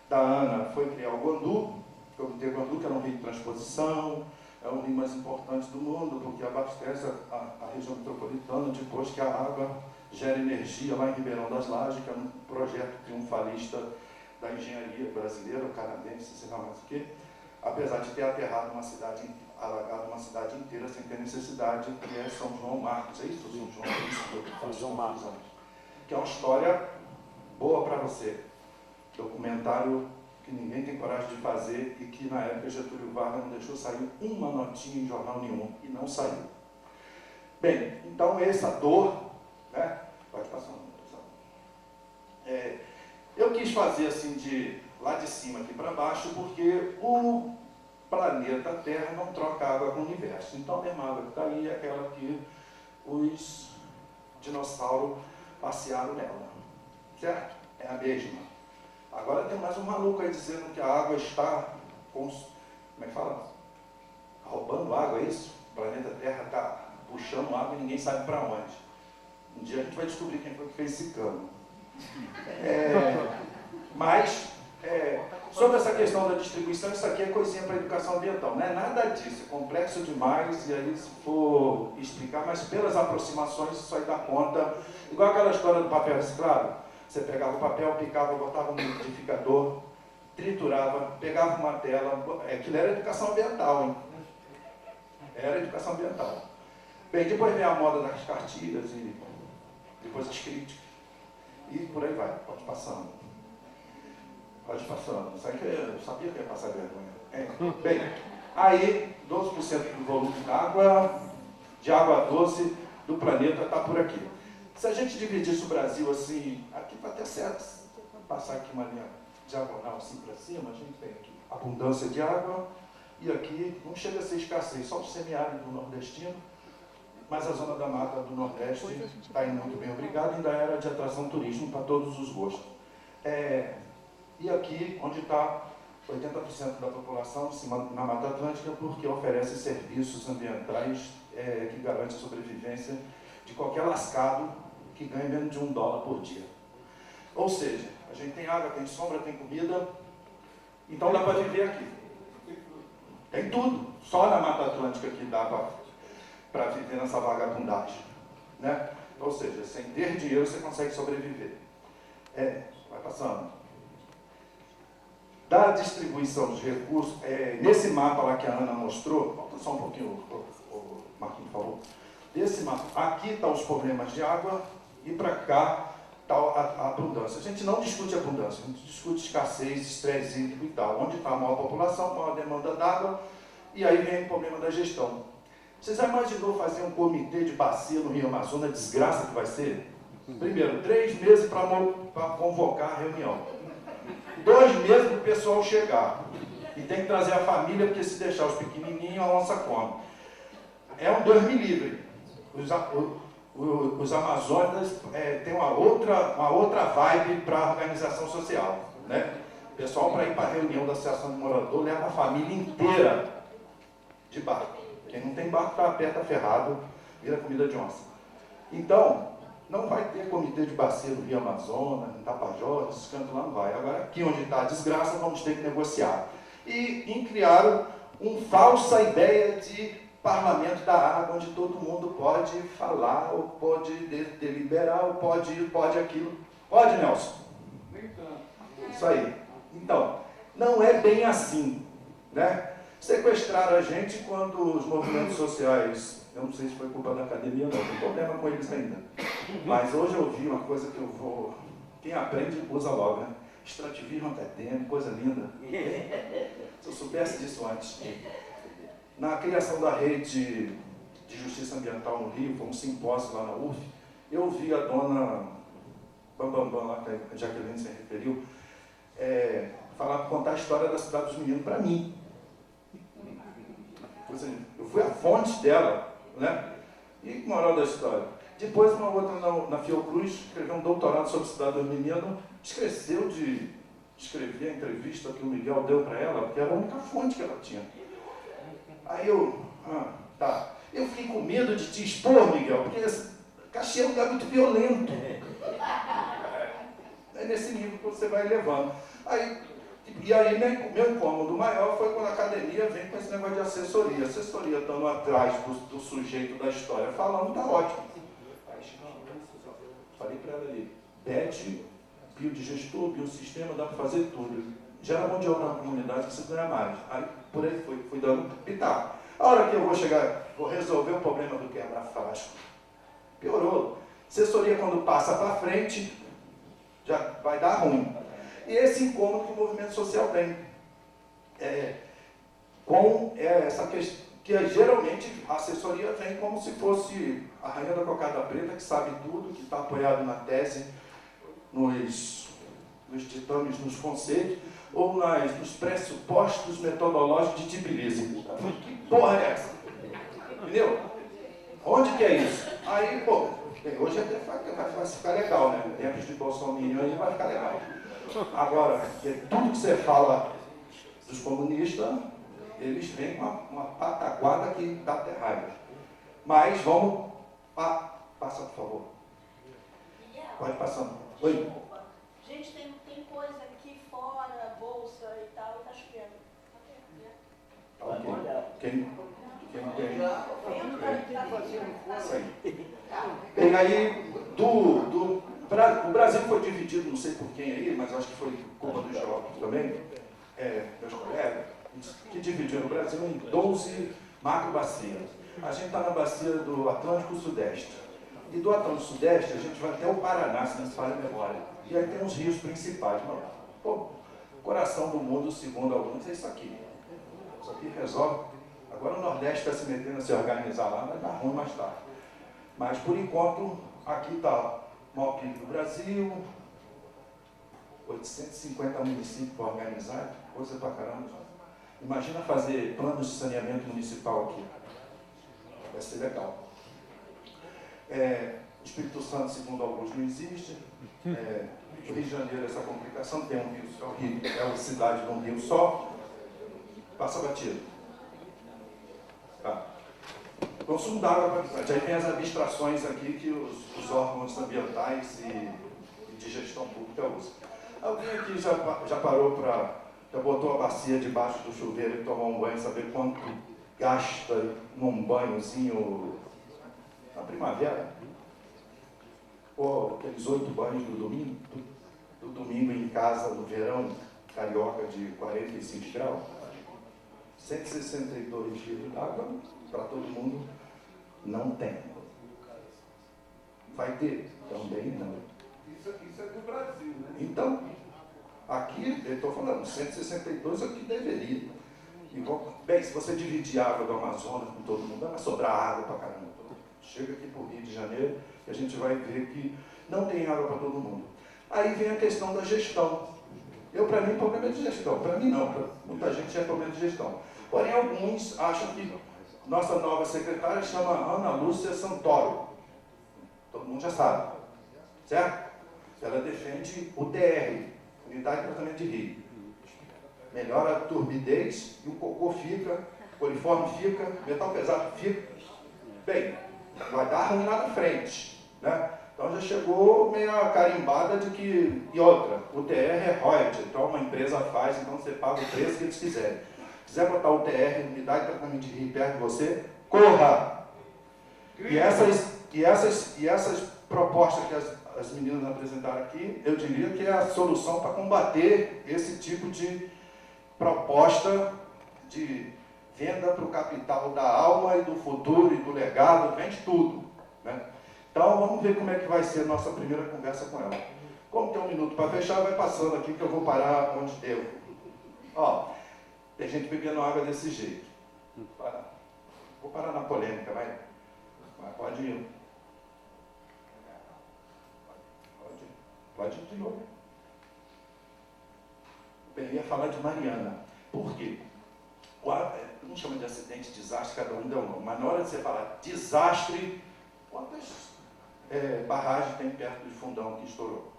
da Ana foi criar o Guandu, o Comitê Guandu, que era um rio de transposição, é o rio mais importante do mundo, porque abastece a região metropolitana, depois que a água gera energia lá em Ribeirão das Lajes, que é um projeto triunfalista da engenharia brasileira, canadense, sei lá mais o quê, apesar de ter aterrado uma cidade, alagado uma cidade inteira sem ter necessidade, que é São João Marcos. É isso, São João Marcos? Que é uma história boa para você. Documentário que ninguém tem coragem de fazer e que na época Getúlio Vargas não deixou sair uma notinha em jornal nenhum, e não saiu. Bem, então essa dor, né? Pode passar uma eu quis fazer assim de lá de cima aqui para baixo, porque o planeta Terra não troca água com o universo. Então a mesma água que está aí é aquela que os dinossauros passearam nela. Certo? É a mesma. Agora tem mais um maluco aí dizendo que a água está como é que fala? Roubando água, é isso? O planeta Terra está puxando água e ninguém sabe para onde. Um dia a gente vai descobrir quem foi que fez esse cano. Mas, sobre essa questão da distribuição, isso aqui é coisinha para a educação ambiental. Não é nada disso, é complexo demais, e aí se for explicar, mas pelas aproximações isso aí dá conta. Igual aquela história do papel reciclado. Você pegava o papel, picava, botava no liquidificador, triturava, pegava uma tela. Aquilo era educação ambiental, hein? Era educação ambiental. Bem, depois vem a moda das cartilhas e depois as críticas. E por aí vai, pode passando. Pode passando. Eu sabia que ia passar vergonha. Bem, aí 12% do volume de água doce do planeta está por aqui. Se a gente dividisse o Brasil assim, aqui vai ter certo, passar aqui uma linha diagonal assim para cima, a gente tem aqui abundância de água, e aqui não chega a ser escassez, só o semiárido nordestino, mas a zona da mata do Nordeste está indo muito bem, obrigado, ainda era de atração turística para todos os gostos. E aqui, onde está 80% da população, na Mata Atlântica, porque oferece serviços ambientais que garantem a sobrevivência de qualquer lascado que ganhe menos de $1 por dia. Ou seja, a gente tem água, tem sombra, tem comida, então dá para viver aqui. Tem tudo, só na Mata Atlântica que dá para viver nessa vagabundagem, né? Ou seja, sem ter dinheiro você consegue sobreviver. Vai passando. Da distribuição dos recursos, nesse mapa lá que a Ana mostrou, volta só um pouquinho, Marquinhos, por favor. Desse mapa, aqui estão os problemas de água e para cá está a abundância. A gente não discute abundância, a gente discute escassez, estresse hídrico e tal. Onde está a maior população, maior demanda d'água, e aí vem o problema da gestão. Você já imaginou fazer um comitê de bacia no Rio Amazonas, a desgraça que vai ser? Primeiro, 3 meses para convocar a reunião. 2 meses para o pessoal chegar. E tem que trazer a família, porque se deixar os pequenininhos, a onça come. É um Deus me livre. Os amazônicos têm uma outra vibe para a organização social. Né? O pessoal, para ir para a reunião da Associação de Morador, leva a família inteira de barco. Quem não tem barco está aperta ferrado, vira comida de onça. Então, não vai ter comitê de bacia no Rio Amazonas, no Tapajós, esses cantos lá não vai. Agora, aqui onde está a desgraça, vamos ter que negociar. E criaram uma falsa ideia de parlamento da água, onde todo mundo pode falar, ou pode deliberar, ou pode aquilo. Pode, Nelson? Isso aí. Então, não é bem assim, né? Sequestraram a gente quando os movimentos sociais Eu não sei se foi culpa da academia ou não, tem problema com eles ainda. Mas hoje eu vi uma coisa que eu vou... Quem aprende, usa logo, né? Extrativismo acadêmico, coisa linda. Se eu soubesse disso antes. Na criação da rede de justiça ambiental no Rio, foi um simpósio lá na UF, eu vi a dona Bambambam, lá que a Jaqueline se referiu, contar a história da Cidade dos Meninos para mim. Eu fui a fonte dela, né? E moral da história. Depois, uma outra na Fiocruz escreveu um doutorado sobre a Cidade dos Meninos, esqueceu de escrever a entrevista que o Miguel deu para ela, porque era a única fonte que ela tinha. Aí eu fiquei com medo de te expor, Miguel, porque Caxias é um lugar muito violento. É nesse nível que você vai levando. E aí, meu incômodo maior foi quando a academia vem com esse negócio de assessoria. Assessoria estando atrás do sujeito da história falando, tá ótimo. Aí, falei para ela ali, BET, biodigestor, biosistema, dá para fazer tudo. Gera mão de obra na comunidade que você ganha mais. Aí, por aí fui dando pitaco. A hora que eu vou resolver o problema do quebra-frasco, piorou. Assessoria, quando passa para frente, já vai dar ruim. E esse incômodo que o movimento social tem. Essa questão, que geralmente a assessoria vem como se fosse a rainha da cocada preta, que sabe tudo, que está apoiado na tese, nos ditames, nos conceitos, ou nos pressupostos metodológicos de Tbilisi. Que porra é essa? Entendeu? Onde que é isso? Aí, hoje até vai ficar legal, né? Tempos de Bolsonaro aí vai ficar legal. Agora, tudo que você fala dos comunistas, eles vêm com uma pataquada que dá até raiva. Mas vamos... Passa, por favor. Pode passar. Oi. Gente, tem coisa aqui fora, bolsa e tal, e tá chovendo. Ok. Quem tem? Isso aí. Bem, aí, o Brasil foi dividido, não sei por quem aí, mas acho que foi culpa dos jovens também, meus colegas, que dividiram o Brasil em 12 macro-bacias. A gente está na bacia do Atlântico Sudeste. E do Atlântico Sudeste, a gente vai até o Paraná, se não se falha a memória. E aí tem os rios principais. Coração do mundo, segundo alguns, é isso aqui. Isso aqui resolve. Agora o Nordeste está se metendo a se organizar lá, vai dar ruim mais tarde. Mas, por enquanto, aqui está o maior PIB do Brasil, 850 municípios para organizar, coisa pra caramba. Imagina fazer planos de saneamento municipal aqui. Vai ser legal. O Espírito Santo, segundo alguns, não existe. O Rio de Janeiro, essa complicação, tem um rio só, é uma cidade de um rio só. Passa batido. Tá. Consumo d'água, aí tem as abstrações aqui que os órgãos ambientais e de gestão pública usam. Alguém aqui já parou já botou a bacia debaixo do chuveiro e tomou um banho, saber quanto gasta num banhozinho na primavera? Ou aqueles 8 banhos do domingo em casa, no verão carioca de 45 graus? 162 litros d'água para todo mundo não tem. Vai ter? Também não. Isso é do Brasil, né? Então, aqui, eu estou falando, 162 é o que deveria. Bem, se você dividir a água do Amazonas com todo mundo, vai sobrar água para caramba. Chega aqui para o Rio de Janeiro e a gente vai ver que não tem água para todo mundo. Aí vem a questão da gestão. Para mim, problema é de gestão. Para mim, não. Para muita gente é problema de gestão. Porém, alguns acham que nossa nova secretária chama Ana Lúcia Santoro. Todo mundo já sabe. Certo? Ela defende o TR, Unidade de Tratamento de Rio. Melhora a turbidez e o cocô fica, o coliforme fica, metal pesado fica. Bem, vai dar ruim lá na frente. Né? Então já chegou meio carimbada de que... E outra, o TR é royalty, então uma empresa faz, então você paga o preço que eles quiserem. Se quiser botar o TR, Unidade de Tratamento de Rio, perto de você, corra! E essas propostas que as meninas apresentaram aqui, eu diria que é a solução para combater esse tipo de proposta de venda para o capital da alma e do futuro e do legado, vende tudo, né? Então, vamos ver como é que vai ser a nossa primeira conversa com ela. Como tem um minuto para fechar, vai passando aqui que eu vou parar onde devo. Ó, tem gente bebendo água desse jeito. Vou parar na polêmica, vai. Pode ir. Pode ir de novo. Bem, eu ia falar de Mariana. Por quê? Não chama de acidente, desastre, cada um dá um nome. Mas na hora de você falar desastre, quantas barragens tem perto de Fundão que estourou?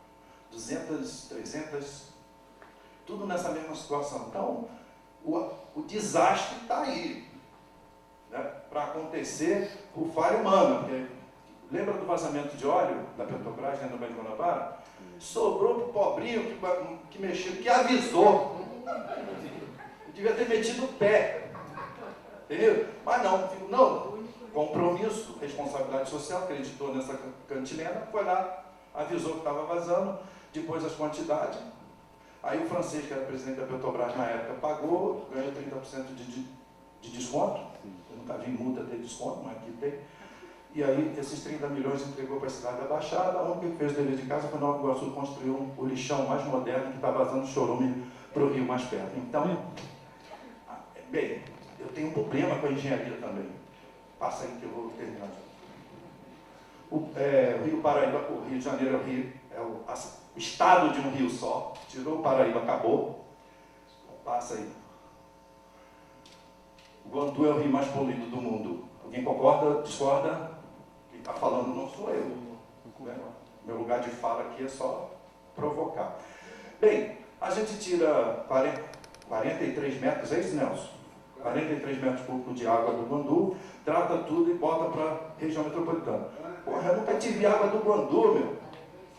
200, 300, tudo nessa mesma situação. Então, o desastre está aí, né, para acontecer por falha humana. Porque, lembra do vazamento de óleo da Petrobras dentro do Banco de Guanabara? Sobrou para o pobrinho que mexeu, que avisou. Devia ter metido o pé. Entendeu? Mas não, compromisso, responsabilidade social, acreditou nessa cantilena, foi lá, avisou que estava vazando, depois as quantidades. Aí o francês, que era presidente da Petrobras na época, pagou, ganhou 30% de desconto. Eu nunca vi multa ter desconto, mas aqui tem. E aí esses 30 milhões entregou para a cidade da Baixada. A única que fez o dever de casa foi Nova Iguaçu, construiu o lixão mais moderno que está vazando do chorume para o rio mais perto. Então, bem, eu tenho um problema com a engenharia também. Passa aí que eu vou terminar. O Rio Paraíba, o Rio de Janeiro é o estado de um rio só. Tirou o Paraíba, acabou. Passa aí. O Guandu é o rio mais poluído do mundo. Alguém concorda, discorda? Quem está falando não sou eu. Meu lugar de fala aqui é só provocar. Bem, a gente tira 43 metros, é isso, Nelson? 43 metros cúbicos de água do Guandu, trata tudo e bota para a região metropolitana. Porra, eu nunca tive água do Guandu, meu.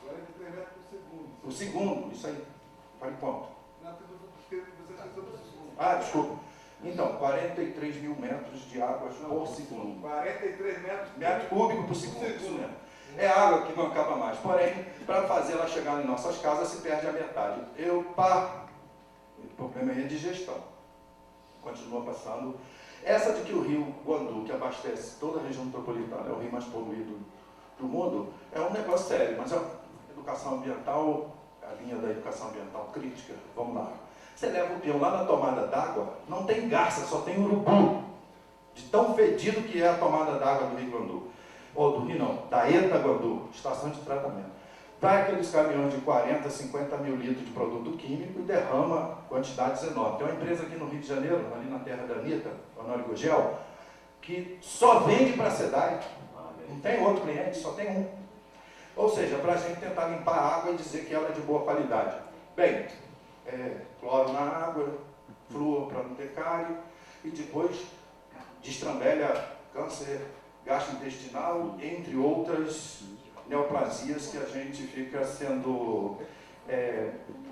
43 metros por segundo. O segundo, isso aí. Fale quanto? Não, você fez sobre o segundo. Ah, desculpa. Então, 43 mil metros de água por segundo. 43 Metro cúbico por segundo. Isso mesmo. É água que não acaba mais. Porém, para fazer ela chegar em nossas casas, se perde a metade. O problema aí é de gestão. Continua passando. Essa de que o rio Guandu, que abastece toda a região metropolitana, é o rio mais poluído do mundo, é um negócio sério, mas a educação ambiental, a linha da educação ambiental crítica, vamos lá. Você leva o peão lá na tomada d'água, não tem garça, só tem urubu. De tão fedido que é a tomada d'água do Rio Guandu. Ou do Rio não, da Eta Guandu, estação de tratamento. Vai aqueles caminhões de 40, 50 mil litros de produto químico e derrama quantidades enormes. Tem uma empresa aqui no Rio de Janeiro, ali na terra da Anitta, Honório Gugel, que só vende para a SEDAI. Não tem outro cliente, só tem um. Ou seja, para a gente tentar limpar a água e dizer que ela é de boa qualidade. Bem, cloro na água, flúor para não ter cárie, e depois destrambelha câncer gastrointestinal, entre outras neoplasias que a gente fica sendo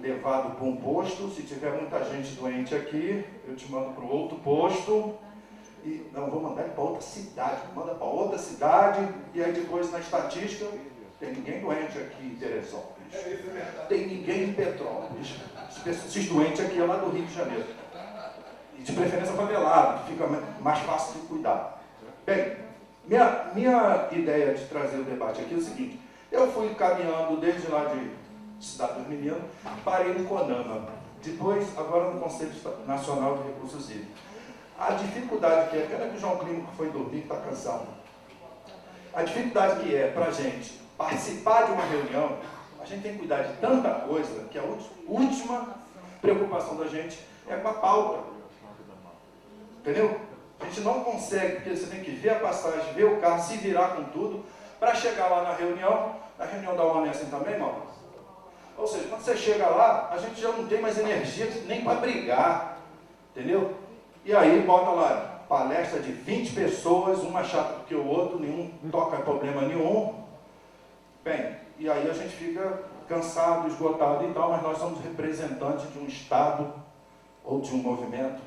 levado para um posto. Se tiver muita gente doente aqui, eu te mando para o outro posto. E não, vou mandar ele para outra cidade. Manda para outra cidade e aí depois na estatística tem ninguém doente aqui em Teresópolis. Tem ninguém em Petrópolis. Esses doentes aqui é lá do Rio de Janeiro. E de preferência favelado, que fica mais fácil de cuidar. Bem, minha ideia de trazer o debate aqui é o seguinte. Eu fui caminhando desde lá de Cidade dos Meninos, parei no CONAMA. Depois, agora no Conselho Nacional de Recursos Hídricos. A dificuldade que é, pena que o João Clínico foi dormir, está cansado. A dificuldade que é para a gente participar de uma reunião, a gente tem que cuidar de tanta coisa, que a última preocupação da gente é com a pauta. Entendeu? A gente não consegue, porque você tem que ver a passagem, ver o carro, se virar com tudo, para chegar lá na reunião da ONU é assim também, Mauro? Ou seja, quando você chega lá, a gente já não tem mais energia nem para brigar, entendeu? E aí bota lá, palestra de 20 pessoas, uma chata do que o outro, nenhum toca problema nenhum. Bem, e aí a gente fica cansado, esgotado e tal, mas nós somos representantes de um Estado, ou de um movimento,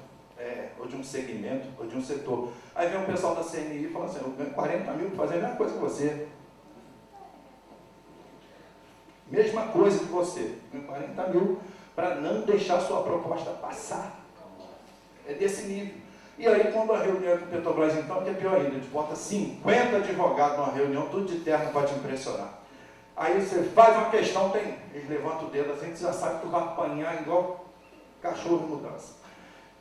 ou de um segmento, ou de um setor. Aí vem o pessoal da CNI e fala assim, eu ganho 40 mil para fazer a mesma coisa que você. Mesma coisa que você. Eu ganho 40 mil para não deixar sua proposta passar. É desse nível. E aí, quando a reunião é com o Petrobras, então, que é pior ainda, a gente bota 50 advogados numa reunião, tudo de terno para te impressionar. Aí você faz uma questão, eles levantam o dedo assim, você já sabe que tu vai apanhar igual cachorro em mudança.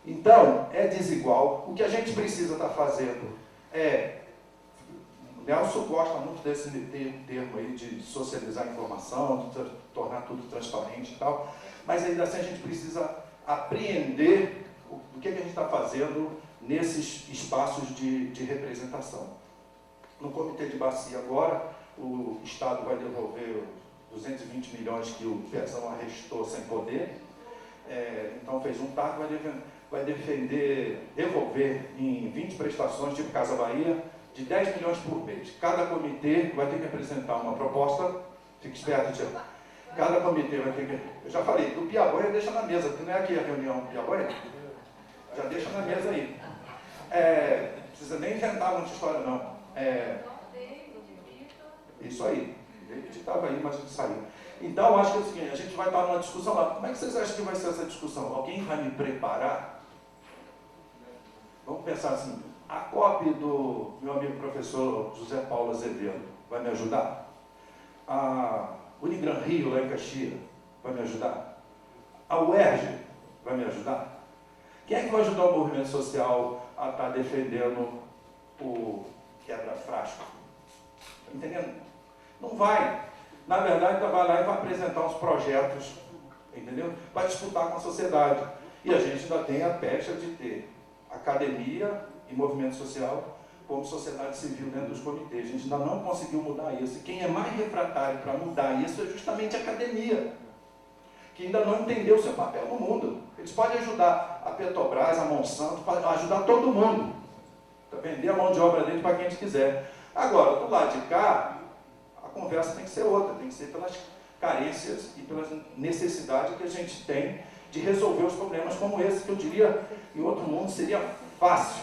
Então, é desigual. O que a gente precisa estar fazendo é... Nelson gosta muito desse termo aí de socializar a informação, de tornar tudo transparente e tal, mas ainda assim a gente precisa apreender o que a gente está fazendo nesses espaços de representação. No Comitê de Bacia agora, o Estado vai devolver 220 milhões que o Pezão arrestou sem poder, então fez um TAC, vai devolver em 20 prestações, tipo Casa Bahia, de 10 milhões por mês. Cada comitê vai ter que apresentar uma proposta, fique esperto, Tiago. Cada comitê vai ter que... Eu já falei, do Piaboia deixa na mesa, porque não é aqui a reunião do Piaboia. Já deixa na mesa aí. Não precisa nem inventar muita história, não. Isso aí. Ele estava aí, mas ele saiu. Então, acho que é o seguinte, a gente vai estar numa discussão lá. Como é que vocês acham que vai ser essa discussão? Alguém vai me preparar? Vamos pensar assim, a cópia do meu amigo professor José Paulo Azevedo vai me ajudar? A Unigran Rio, lá em Caxias, vai me ajudar? A UERJ vai me ajudar? Quem é que vai ajudar o movimento social a estar defendendo o quebra-frasco? Está entendendo? Não vai. Na verdade, vai lá e vai apresentar uns projetos, entendeu? Vai disputar com a sociedade. E a gente ainda tem a pecha de ter academia e movimento social como sociedade civil dentro dos comitês. A gente ainda não conseguiu mudar isso. E quem é mais refratário para mudar isso é justamente a academia, que ainda não entendeu o seu papel no mundo. Eles podem ajudar a Petrobras, a Monsanto, ajudar todo mundo, para vender a mão de obra dele para quem eles quiser. Agora, do lado de cá, a conversa tem que ser outra, tem que ser pelas carências e pelas necessidades que a gente tem de resolver os problemas como esse, que eu diria, em outro mundo seria fácil,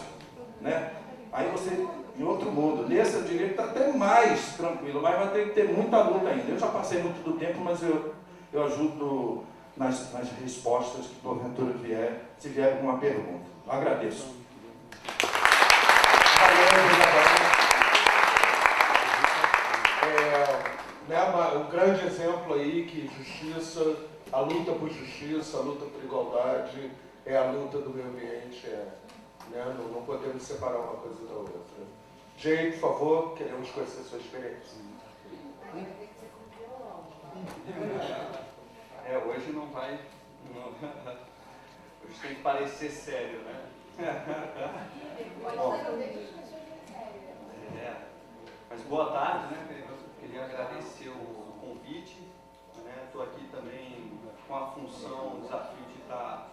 né? Aí você, em outro mundo, nesse eu diria que está até mais tranquilo, mas vai ter que ter muita luta ainda. Eu já passei muito do tempo, mas eu ajudo nas respostas que porventura vier, se vier alguma pergunta. Eu agradeço. Um grande exemplo aí que justiça, a luta por justiça, a luta por igualdade, é a luta do meio ambiente, né? Não podemos separar uma coisa da outra. Jay, por favor, queremos conhecer a sua experiência. Hoje não vai... Hoje tem que parecer sério, né? Mas boa tarde, né? Queria agradecer o convite. Estou aqui também com a função, o desafio de estar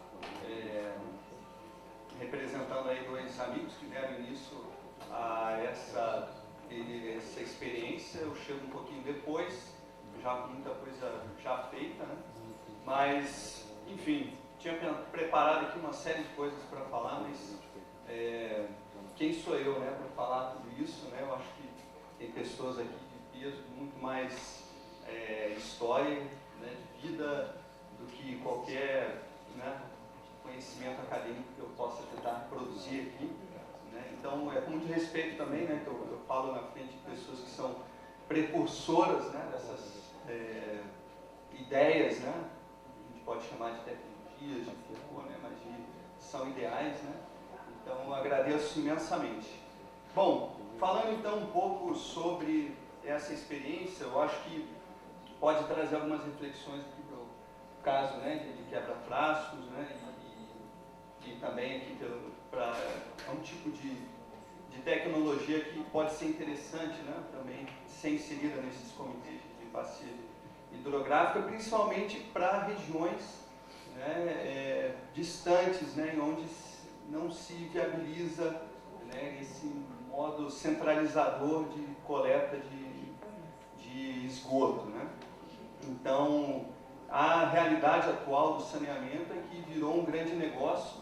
representando aí dois amigos que deram início a essa experiência. Eu chego um pouquinho depois, já com muita coisa já feita, né? Mas, enfim, tinha preparado aqui uma série de coisas para falar, mas quem sou eu, né, para falar tudo isso, né? Eu acho que tem pessoas aqui de peso, muito mais história, né, de vida do que qualquer, né, conhecimento acadêmico que eu possa tentar produzir aqui, né? Então, com muito respeito também, né, que eu falo na frente de pessoas que são precursoras, né, dessas ideias, né? A gente pode chamar de tecnologias, de Foucault, né, mas são ideais, né? Então, eu agradeço imensamente. Bom, falando então um pouco sobre essa experiência, eu acho que pode trazer algumas reflexões aqui para o caso, né, de quebra-frascos, né, e também aqui para um tipo de tecnologia que pode ser interessante, né, também ser inserida nesses comitês de bacia hidrográfica, principalmente para regiões, né, distantes, né, onde não se viabiliza, né, esse modo centralizador de coleta de esgoto, né? Então, a realidade atual do saneamento é que virou um grande negócio,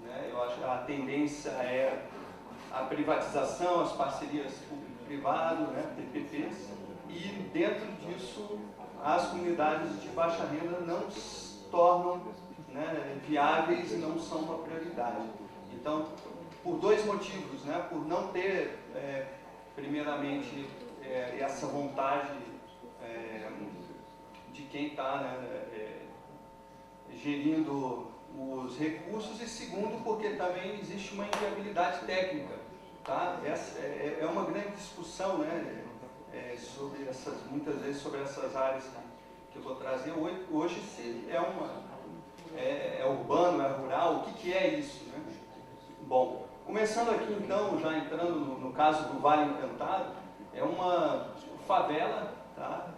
né? Eu acho que a tendência é a privatização, as parcerias público-privado, né, PPPs, e dentro disso as comunidades de baixa renda não se tornam, né, viáveis e não são uma prioridade. Então, por dois motivos, né? Por não ter, primeiramente, essa vontade de quem está, né, gerindo os recursos, e segundo, porque também existe uma inviabilidade técnica, tá? Essa é uma grande discussão, né, sobre muitas vezes sobre essas áreas que eu vou trazer. Hoje se é urbano, é rural, o que é isso, né? Bom, começando aqui então, já entrando no caso do Vale Encantado, é uma favela, tá?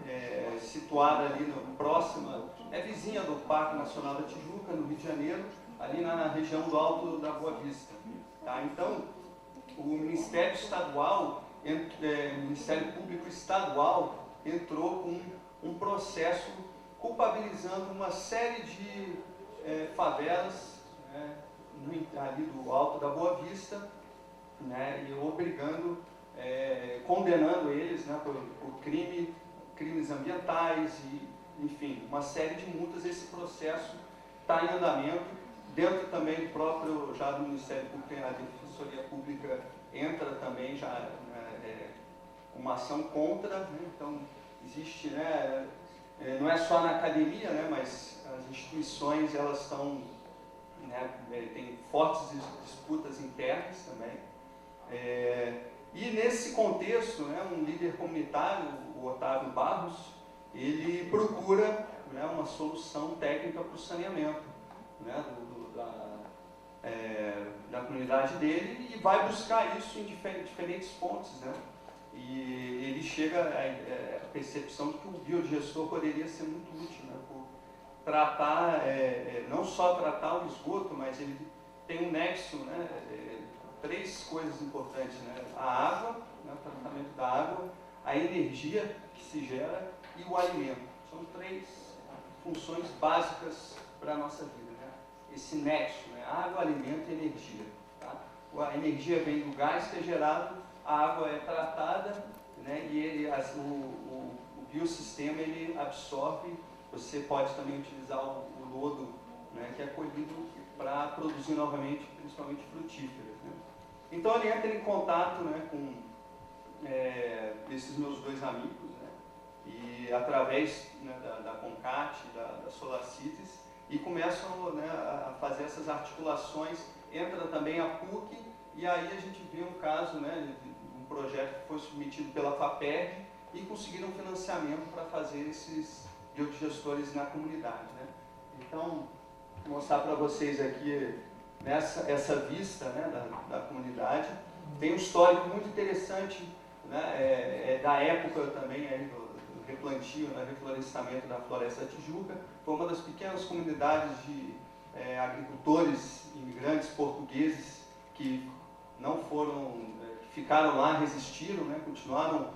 Situada ali próxima, vizinha do Parque Nacional da Tijuca, no Rio de Janeiro, ali na região do Alto da Boa Vista. Tá? Então, o Ministério Estadual, Ministério Público Estadual, entrou com um processo culpabilizando uma série de favelas, né, ali do Alto da Boa Vista, né, e obrigando, condenando eles, né, por crimes ambientais e, enfim, uma série de multas. Esse processo está em andamento. Dentro também do próprio, já do Ministério Público, a Defensoria Pública entra também já uma ação contra, né? Então existe, né, não é só na academia, né, mas as instituições elas estão, né, tem fortes disputas internas também. E nesse contexto, né, um líder comunitário, o Otávio Barros, ele procura, né, uma solução técnica para o saneamento, né, da comunidade dele, e vai buscar isso em diferentes fontes, né? E ele chega à percepção de que o biodigestor poderia ser muito útil, né, por tratar, não só tratar o esgoto, mas ele tem um nexo, né, três coisas importantes, né? A água, né, o tratamento da água, a energia que se gera e o alimento. São três funções básicas para a nossa vida, né? Esse nexo, né? Água, alimento e energia. Tá? A energia vem do gás que é gerado, a água é tratada, né? E o biossistema ele absorve. Você pode também utilizar o lodo, né, que é colhido para produzir novamente, principalmente frutíferas, né? Então ele entra em contato, né, com esses meus dois amigos, né, e através, né, da Concat, da SolarCities, e começam, né, a fazer essas articulações. Entra também a PUC, e aí a gente vê um caso, né, de um projeto que foi submetido pela FAPERG e conseguiram financiamento para fazer esses biodigestores na comunidade, né? Então, vou mostrar para vocês aqui essa vista, né, da comunidade. Tem um histórico muito interessante, né, da época também aí do replantio, né, reflorestamento da Floresta da Tijuca. Foi uma das pequenas comunidades de agricultores imigrantes portugueses que não foram, que ficaram lá, resistiram, né, continuaram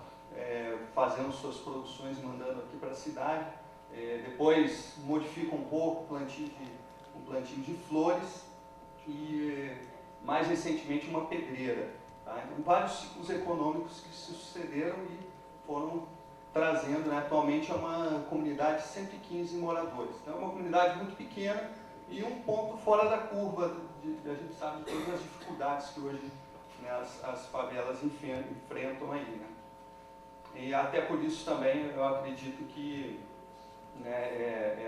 fazendo suas produções e mandando aqui para a cidade. Depois modificam um pouco um plantio de flores e, mais recentemente, uma pedreira. Tá? Então, vários ciclos econômicos que se sucederam e foram trazendo, né, atualmente é uma comunidade de 115 moradores. Então é uma comunidade muito pequena e um ponto fora da curva, a gente sabe de todas as dificuldades que hoje, né, as favelas enfrentam aí, né? E até por isso também eu acredito que, né,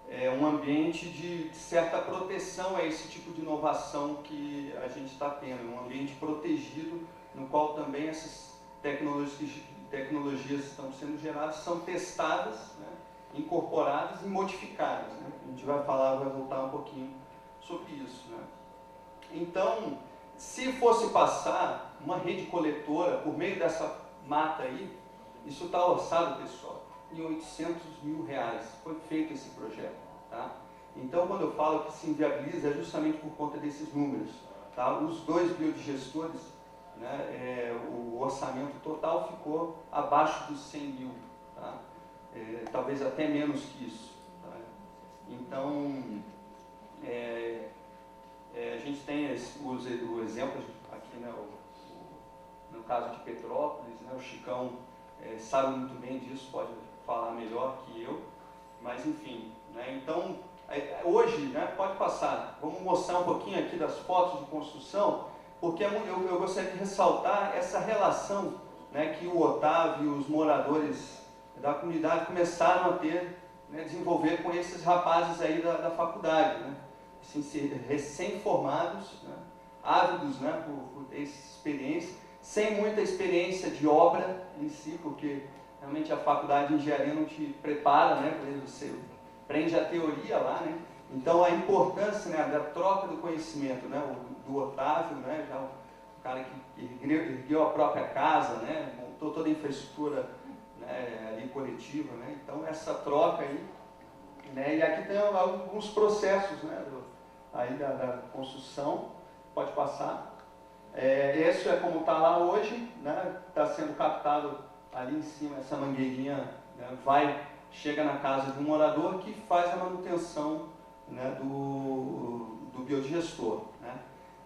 é um ambiente de certa proteção a esse tipo de inovação que a gente está tendo, um ambiente protegido no qual também essas tecnologias estão sendo geradas, são testadas, né, incorporadas e modificadas, né? A gente vai voltar um pouquinho sobre isso, né? Então, se fosse passar uma rede coletora por meio dessa mata aí, isso está orçado, pessoal, em R$800 mil. Foi feito esse projeto, tá? Então, quando eu falo que se inviabiliza, é justamente por conta desses números, tá? Os dois biodigestores, né, o orçamento total ficou abaixo dos 100 mil, tá? Talvez até menos que isso, tá? Então, a gente tem o exemplo aqui, né, no caso de Petrópolis, né, o Chicão sabe muito bem disso, pode falar melhor que eu, mas enfim, né? Então Hoje, né, pode passar, vamos mostrar um pouquinho aqui das fotos de construção, porque eu gostaria de ressaltar essa relação, né, que o Otávio e os moradores da comunidade começaram a ter, né, desenvolver com esses rapazes aí da faculdade, né, assim, recém-formados, né, ávidos, né, por ter essa experiência, sem muita experiência de obra em si, porque realmente a faculdade de engenharia não te prepara, né, para você aprende a teoria lá, né? Então a importância, né, da troca do conhecimento, né, do Otávio, né, já o cara que ergueu a própria casa, né, montou toda a infraestrutura, né, ali coletiva, né? Então essa troca aí, né, e aqui tem alguns processos, né, aí da construção, pode passar. Esse é como está lá hoje, né? Está sendo captado ali em cima, essa mangueirinha, né, chega na casa de um morador que faz a manutenção, né, do biodigestor, né?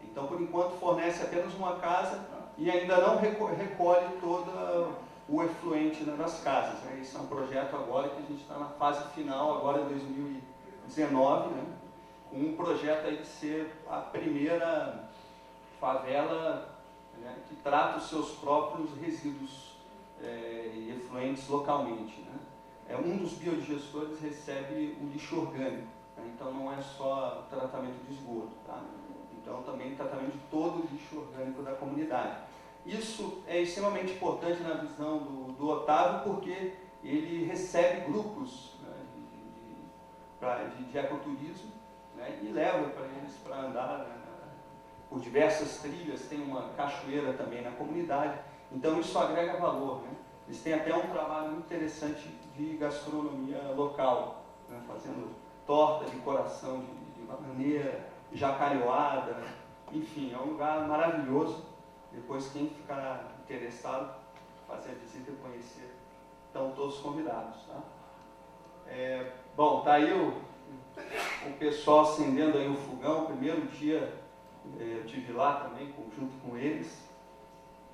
Então, por enquanto, fornece apenas uma casa e ainda não recolhe todo o efluente, né, das casas, né? Esse é um projeto agora que a gente está na fase final, agora em 2019, né? Com um projeto aí de ser a primeira favela, né, que trata os seus próprios resíduos e efluentes localmente, né? Um dos biodigestores recebe o lixo orgânico, né? Então não é só tratamento de esgoto, tá? Então também tratamento de todo o lixo orgânico da comunidade. Isso é extremamente importante na visão do Otávio, porque ele recebe grupos, né, de ecoturismo, né, e leva para eles para andar, né, por diversas trilhas, tem uma cachoeira também na comunidade, então isso agrega valor, né? Eles têm até um trabalho muito interessante de gastronomia local, né, fazendo torta de coração de bananeira, jacarioada, enfim, é um lugar maravilhoso. Depois, quem ficar interessado, fazer a visita e conhecer, estão todos convidados, tá? Bom, tá aí o pessoal acendendo aí o fogão. Primeiro dia eu estive lá também, junto com eles,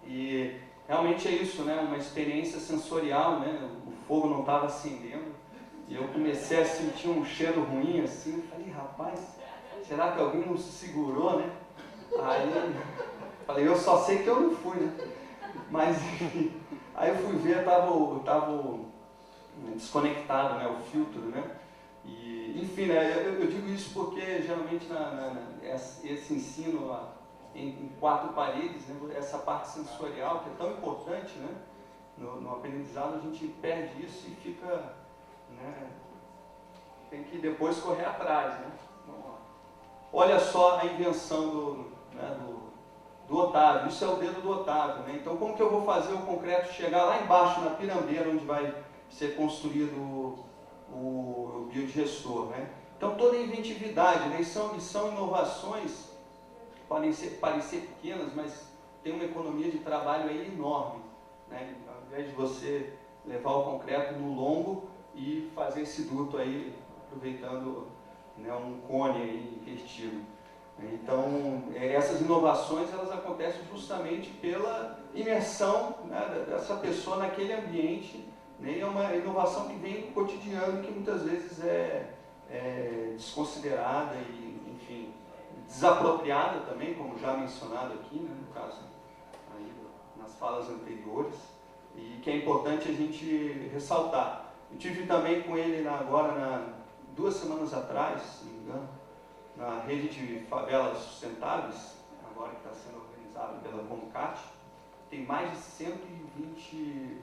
e realmente é isso, né? Uma experiência sensorial, né? O fogo não estava acendendo e eu comecei a sentir um cheiro ruim assim. Falei, rapaz, será que alguém não se segurou, né? Aí falei, eu só sei que eu não fui, né? Mas enfim, aí eu fui ver, estava desconectado, né? O filtro, né? E, enfim, né? Eu digo isso porque geralmente esse ensino em quatro paredes, né, essa parte sensorial que é tão importante, né, no aprendizado, a gente perde isso e fica, né, tem que depois correr atrás, né. Olha só a invenção do Otávio, isso é o dedo do Otávio, né. Então como que eu vou fazer o concreto chegar lá embaixo na pirambeira onde vai ser construído o biodigestor, né. Então toda a inventividade, né, e são inovações, podem parecer pequenas, mas tem uma economia de trabalho aí enorme, né? Ao invés de você levar o concreto no lombo e fazer esse duto aí, aproveitando, né, um cone aí invertido. Então, essas inovações, elas acontecem justamente pela imersão, né, dessa pessoa naquele ambiente, né? E é uma inovação que vem do cotidiano, que muitas vezes é desconsiderada e, enfim, desapropriada também, como já mencionado aqui, né, no caso, aí, nas falas anteriores, e que é importante a gente ressaltar. Eu tive também com ele agora, 2 semanas atrás, se não me engano, na rede de favelas sustentáveis, agora que está sendo organizada pela Comcat, tem mais de 120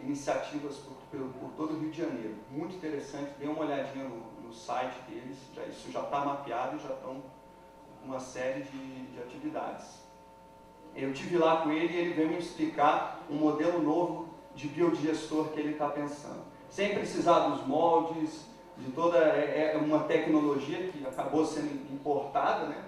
iniciativas por todo o Rio de Janeiro. Muito interessante, dê uma olhadinha no site deles, isso já está mapeado e já estão uma série de atividades. Eu estive lá com ele e ele veio me explicar um modelo novo de biodigestor que ele está pensando. Sem precisar dos moldes, de toda uma tecnologia que acabou sendo importada, né?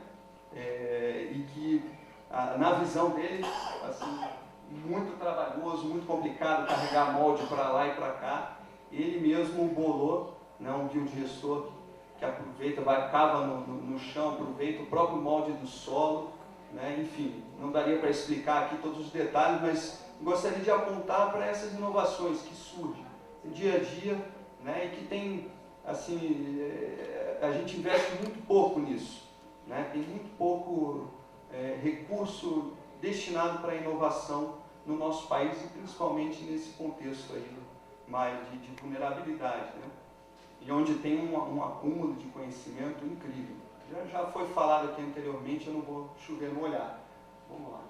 E que, na visão dele, assim, muito trabalhoso, muito complicado carregar molde para lá e para cá. Ele mesmo bolou, né, um biodigestor que aproveita, cava no chão, aproveita o próprio molde do solo, né? Enfim, não daria para explicar aqui todos os detalhes, mas gostaria de apontar para essas inovações que surgem no dia a dia, né, e que tem assim, a gente investe muito pouco nisso, né? Tem muito pouco recurso destinado para a inovação no nosso país, e principalmente nesse contexto aí mais de vulnerabilidade, né? E onde tem um acúmulo de conhecimento incrível. Já foi falado aqui anteriormente, eu não vou chover molhado. Vamos lá.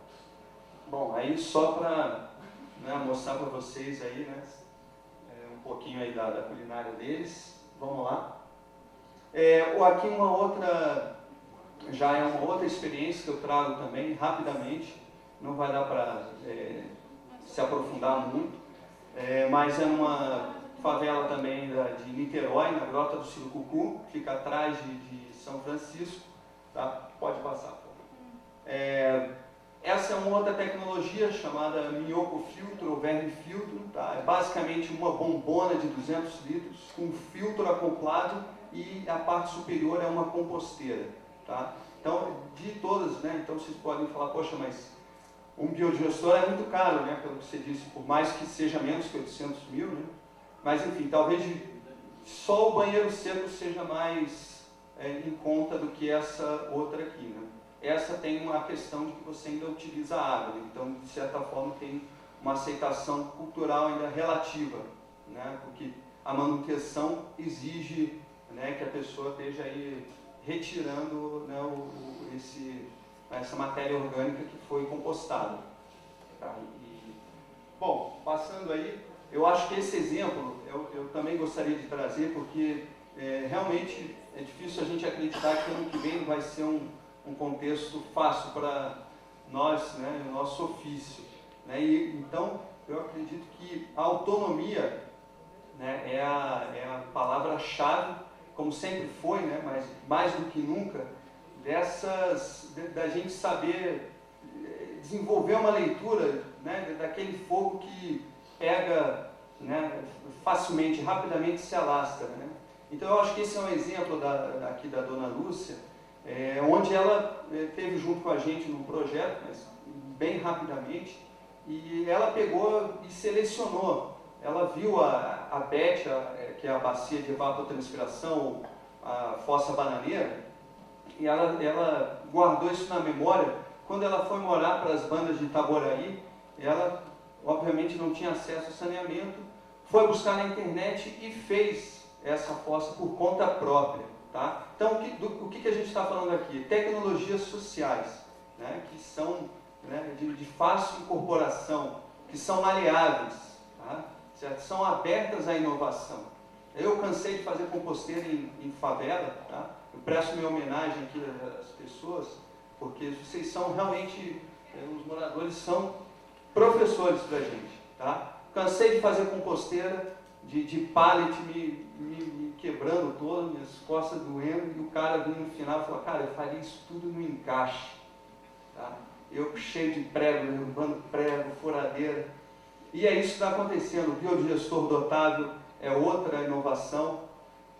Bom, aí só para, né, mostrar para vocês aí, né, um pouquinho aí da culinária deles. Vamos lá. Aqui uma outra, já é uma outra experiência que eu trago também, rapidamente. Não vai dar para se aprofundar muito, mas é uma favela também de Niterói, na Grota do Surucucu, fica atrás de São Francisco. Tá? Pode passar. Essa é uma outra tecnologia chamada minhoco filtro ou verme filtro. Tá? É basicamente uma bombona de 200 litros com um filtro acoplado e a parte superior é uma composteira. Tá? Então, de todas, né? Então vocês podem falar, poxa, mas um biodigestor é muito caro, né? Pelo que você disse, por mais que seja menos que 800 mil, né? Mas enfim, talvez só o banheiro seco seja mais em conta do que essa outra aqui, né? Essa tem uma questão de que você ainda utiliza água, né? Então de certa forma tem uma aceitação cultural ainda relativa, né? Porque a manutenção exige, né, que a pessoa esteja aí retirando, né, essa matéria orgânica que foi compostada. Tá? Bom, passando aí, eu acho que esse exemplo eu também gostaria de trazer, porque realmente é difícil a gente acreditar que ano que vem vai ser um contexto fácil para nós, né, o nosso ofício. Né? Então, eu acredito que a autonomia, né, é a palavra-chave, como sempre foi, né, mas mais do que nunca, da gente saber desenvolver uma leitura, né, daquele fogo que pega, né, facilmente, rapidamente se alastra. Né? Então eu acho que esse é um exemplo aqui da Dona Lúcia, onde ela teve junto com a gente num projeto, mas bem rapidamente, e ela pegou e selecionou. Ela viu a BET, que é a bacia de evapotranspiração, a fossa bananeira, e ela guardou isso na memória. Quando ela foi morar para as bandas de Itaboraí, ela obviamente não tinha acesso ao saneamento, foi buscar na internet e fez essa fossa por conta própria. Tá? Então, o que a gente está falando aqui? Tecnologias sociais, né, que são, né, de fácil incorporação, que são maleáveis, tá? Certo? São abertas à inovação. Eu cansei de fazer composteira em favela, tá? Eu presto minha homenagem aqui às pessoas, porque vocês são realmente, os moradores são professores para a gente. Tá? Cansei de fazer composteira, de pallet me quebrando todo, minhas costas doendo, e o cara vindo no final e falou, cara, eu faria isso tudo no encaixe. Tá? Eu cheio de prego, derrubando prego, furadeira. E é isso que está acontecendo. O biodigestor dotável é outra inovação.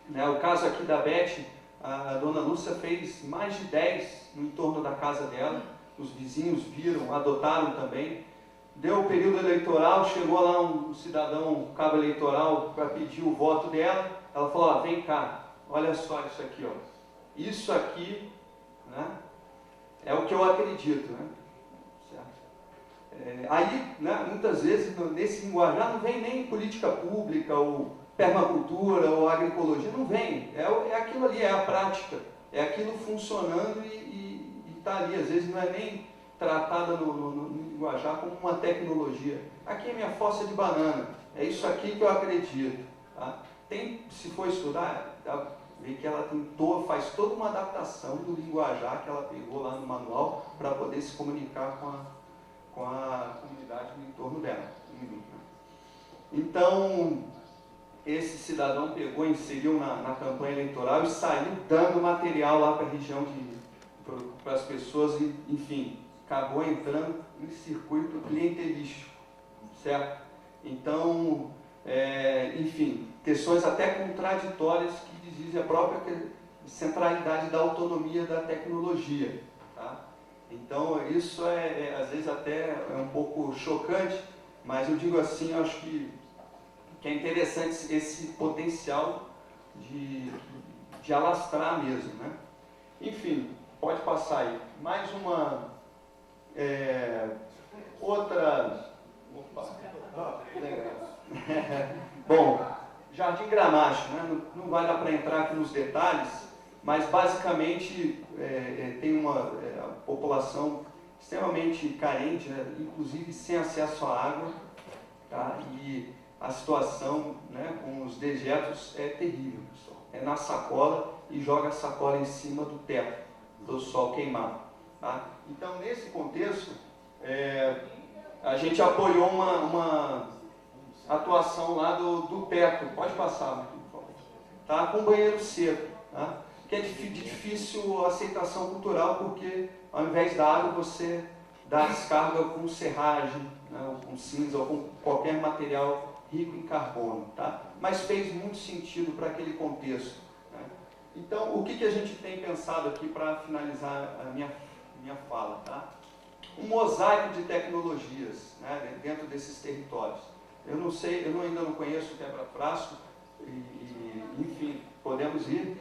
Né? O caso aqui da Beth, a Dona Lúcia fez mais de 10 no entorno da casa dela. Os vizinhos viram, adotaram também. Deu o período eleitoral, chegou lá um cidadão, um cabo eleitoral, para pedir o voto dela. Ela falou, vem cá, olha só isso aqui. Ó. Isso aqui, né, é o que eu acredito. Né? Aí, né, muitas vezes, nesse linguajar, não vem nem política pública, ou permacultura, ou agroecologia, não vem. É aquilo ali, é a prática. É aquilo funcionando e está ali. Às vezes não é nem tratada no linguajar como uma tecnologia. Aqui é minha fossa de banana. É isso aqui que eu acredito. Tá? Se for estudar, vê que ela faz toda uma adaptação do linguajar que ela pegou lá no manual para poder se comunicar com a comunidade no entorno dela. Então, esse cidadão pegou, inseriu na campanha eleitoral e saiu dando material lá para a região, para as pessoas, e, enfim, acabou entrando em circuito clientelístico, certo? Então, enfim, questões até contraditórias que dizem a própria centralidade da autonomia da tecnologia. Tá? Então, isso às vezes até é um pouco chocante, mas eu digo assim, eu acho que é interessante esse potencial, de alastrar mesmo, né? Enfim, pode passar aí. Mais uma outra. Opa. Legal. Bom, Jardim Gramacho, né? Não vai dar para entrar aqui nos detalhes, mas basicamente tem uma população extremamente carente, né? Inclusive sem acesso à água, tá? E a situação, né, com os dejetos é terrível, pessoal. É na sacola e joga a sacola em cima do teto, do sol queimado. Tá? Então, nesse contexto, a gente apoiou uma atuação lá do teto. Pode passar, por favor. Tá? Com banheiro seco. Tá? Que é de difícil aceitação cultural, porque ao invés da água você dá descarga com serragem, né, ou com cinza, ou com qualquer material rico em carbono. Tá? Mas fez muito sentido para aquele contexto. Né? Então, o que a gente tem pensado aqui para finalizar a minha fala? Tá? Um mosaico de tecnologias, né, dentro desses territórios. Eu não sei, ainda não conheço o quebra-frasco, enfim, podemos ir,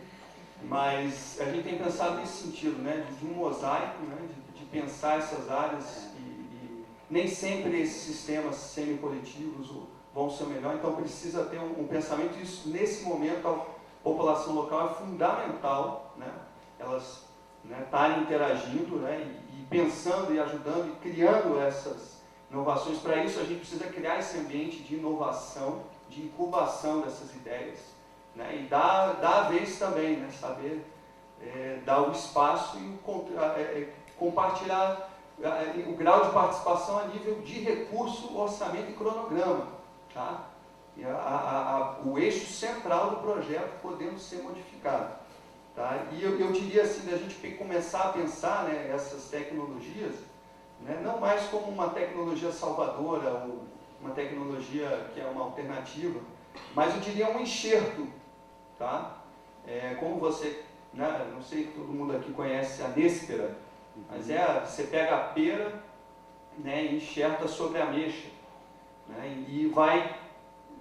mas a gente tem pensado nesse sentido, né, de um mosaico, né, de pensar essas áreas e nem sempre esses sistemas semi-coletivos vão ser o melhor, então precisa ter um pensamento, e isso, nesse momento, a população local é fundamental, né, elas estarem interagindo, né, e pensando e ajudando e criando essas inovações. Para isso, a gente precisa criar esse ambiente de inovação, de incubação dessas ideias, né, e dar a vez também, né, saber dar o espaço e compartilhar o grau de participação a nível de recurso, orçamento e cronograma. Tá? E o eixo central do projeto podendo ser modificado. Tá? E eu diria assim, da gente começar a pensar, né, essas tecnologias, né, não mais como uma tecnologia salvadora, ou uma tecnologia que é uma alternativa, mas eu diria um enxerto. Tá? Como você, né, não sei se todo mundo aqui conhece a néspera, mas você pega a pera, né, e enxerta sobre a ameixa, né, e vai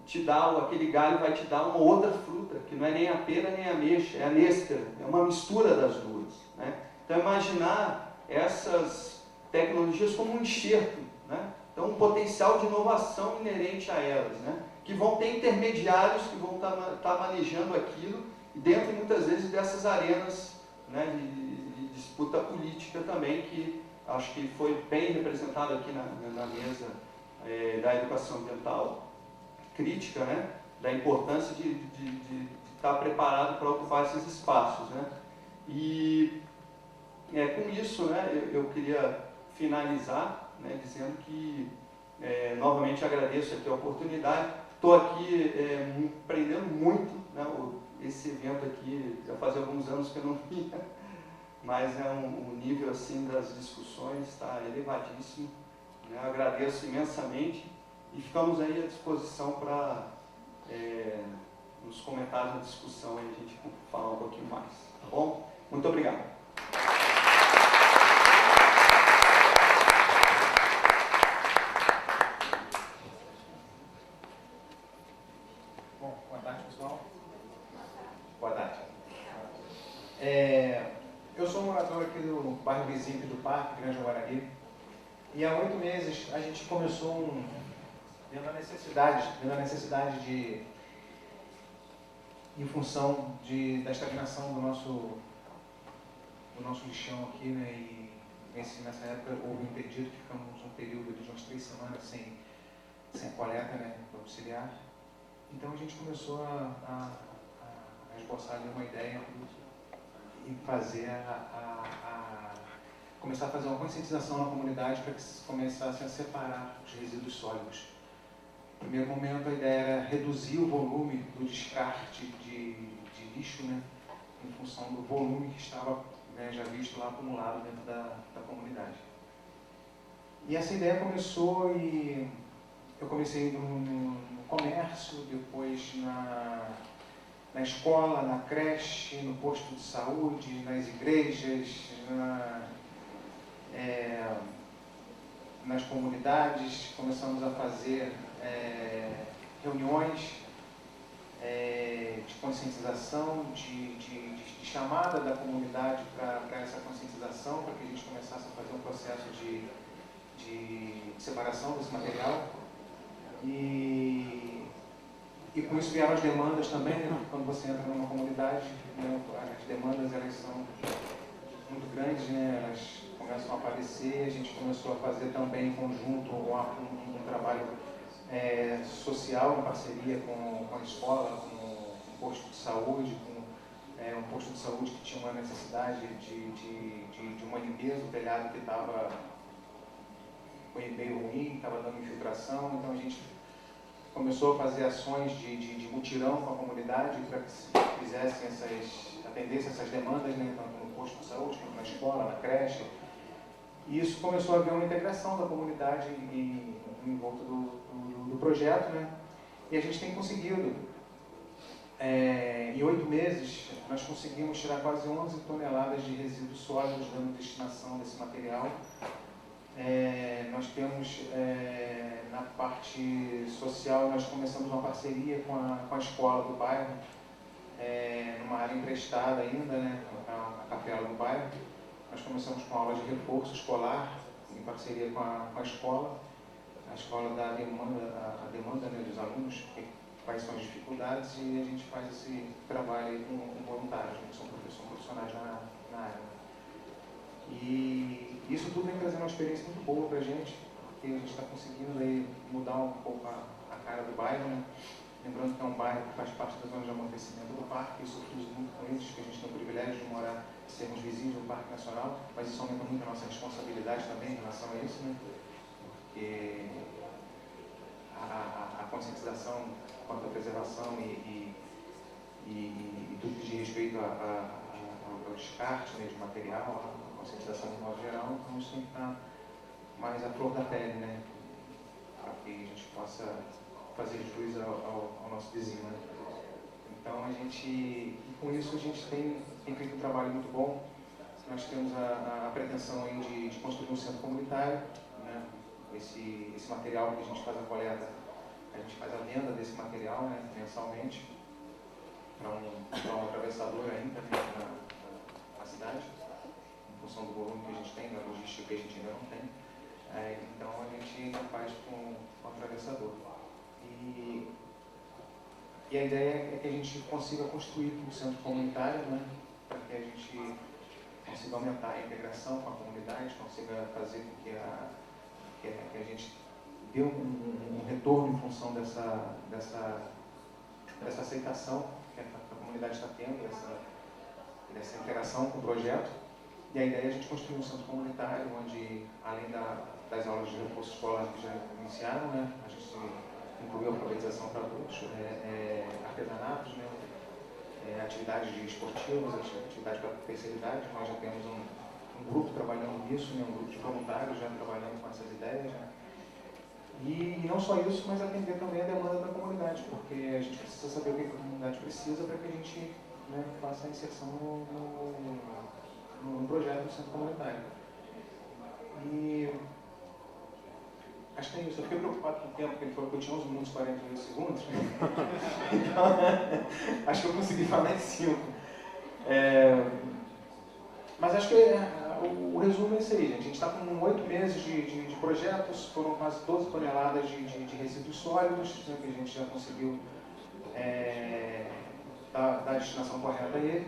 te dar, aquele galho vai te dar uma outra fruta, que não é nem a pera nem a ameixa, é a néspera, é uma mistura das duas. Né? Então, imaginar essas tecnologias como um enxerto, né? Então, um potencial de inovação inerente a elas, né? Que vão ter intermediários que vão estar manejando aquilo, dentro, muitas vezes, dessas arenas, né, de disputa política também, que acho que foi bem representado aqui na mesa da educação ambiental crítica, né, da importância de estar preparado para ocupar esses espaços. Né. E com isso, né, eu queria finalizar, né, dizendo que novamente agradeço aqui a oportunidade. Estou aqui aprendendo muito, né, esse evento aqui, já fazia alguns anos que eu não vinha, mas um nível assim das discussões está elevadíssimo. Né, agradeço imensamente e ficamos aí à disposição para, nos comentários da discussão, aí, a gente falar um pouquinho mais. Tá bom? Muito obrigado. Bom, boa tarde, pessoal. Boa tarde. Eu sou morador aqui do bairro vizinho do Parque, Granja Guarani, e há 8 meses a gente começou vendo a necessidade de, em função da estagnação do nosso lixão aqui, né, e nessa época houve um pedido que ficamos um período de umas 3 semanas sem coleta, né, domiciliar. Então a gente começou a esboçar ali uma ideia e fazer começar a fazer uma conscientização na comunidade para que se começassem a separar os resíduos sólidos. No primeiro momento a ideia era reduzir o volume do descarte de lixo, né, em função do volume que estava, né, já visto lá acumulado dentro da comunidade. E essa ideia começou e eu comecei no comércio, depois na escola, na creche, no posto de saúde, nas igrejas, nas comunidades. Começamos a fazer reuniões de conscientização, de chamada da comunidade para essa conscientização, para que a gente começasse a fazer um processo de separação desse material. E com isso vieram as demandas também, né? Quando você entra numa comunidade, né, as demandas elas são muito grandes, né? Elas começam a aparecer. A gente começou a fazer também em conjunto um trabalho social, em parceria com a escola, com um posto de saúde, um posto de saúde que tinha uma necessidade de uma limpeza, o telhado que estava meio ruim, estava dando infiltração. Então a gente começou a fazer ações de mutirão com a comunidade para que se atendessem essas demandas, né, tanto no posto de saúde, quanto na escola, na creche. E isso começou a haver uma integração da comunidade em volta do projeto, né? E a gente tem conseguido, em 8 meses, nós conseguimos tirar quase 11 toneladas de resíduos sólidos dando destinação desse material. Nós temos, na parte social, nós começamos uma parceria com a escola do bairro, numa área emprestada ainda, né, a capela do bairro. Nós começamos com aulas de reforço escolar, em parceria com a escola dá a demanda, né, dos alunos, quais são as dificuldades, e a gente faz esse trabalho aí com voluntários, né, que são profissionais na área. E isso tudo vem trazendo uma experiência muito boa para a gente, porque a gente está conseguindo aí mudar um pouco a cara do bairro, né? Lembrando que é um bairro que faz parte da zona de amortecimento do parque, isso eu fiz muito com eles, que a gente tem o privilégio de morar, de sermos vizinhos do Parque Nacional, mas isso aumenta muito a nossa responsabilidade também em relação a isso, né? Porque a conscientização quanto à preservação e tudo que diz respeito ao descarte, né, de material, a conscientização de modo geral, então isso tem que estar mais à flor da pele, né? Para que a gente possa fazer jus ao nosso vizinho, né? Então com isso a gente tem feito um trabalho muito bom. Nós temos a pretensão aí de construir um centro comunitário, né? Esse material que a gente faz a coleta, a gente faz a venda desse material, né, mensalmente, para um atravessador ainda, né, na cidade, em função do volume que a gente tem, da logística que a gente ainda não tem. Então a gente ainda faz com o atravessador. E a ideia é que a gente consiga construir um centro comunitário, né, para que a gente consiga aumentar a integração com a comunidade, consiga fazer com que a gente dê um retorno em função dessa aceitação que a comunidade está tendo, dessa interação com o projeto. E a ideia é a gente construir um centro comunitário onde, além das aulas de reforço escolar que já iniciaram, né, a gente incluiu a alfabetização para adultos, artesanatos, né, atividades esportivas, atividades para a terceira idade. Nós já temos um grupo trabalhando nisso, né, um grupo de voluntários já trabalhando com essas ideias. Né. E não só isso, mas atender também a demanda da comunidade, porque a gente precisa saber o que a comunidade precisa para que a gente, né, faça a inserção no projeto do centro comunitário. E acho que é isso. Eu fiquei preocupado com o tempo, porque ele falou que eu tinha 11 minutos e 48 segundos. Então, acho que eu consegui falar em 5. Mas acho que o resumo é isso aí, gente. A gente está com 8 meses de projetos, foram quase 12 toneladas de resíduos sólidos, né, que a gente já conseguiu dar a destinação correta a ele.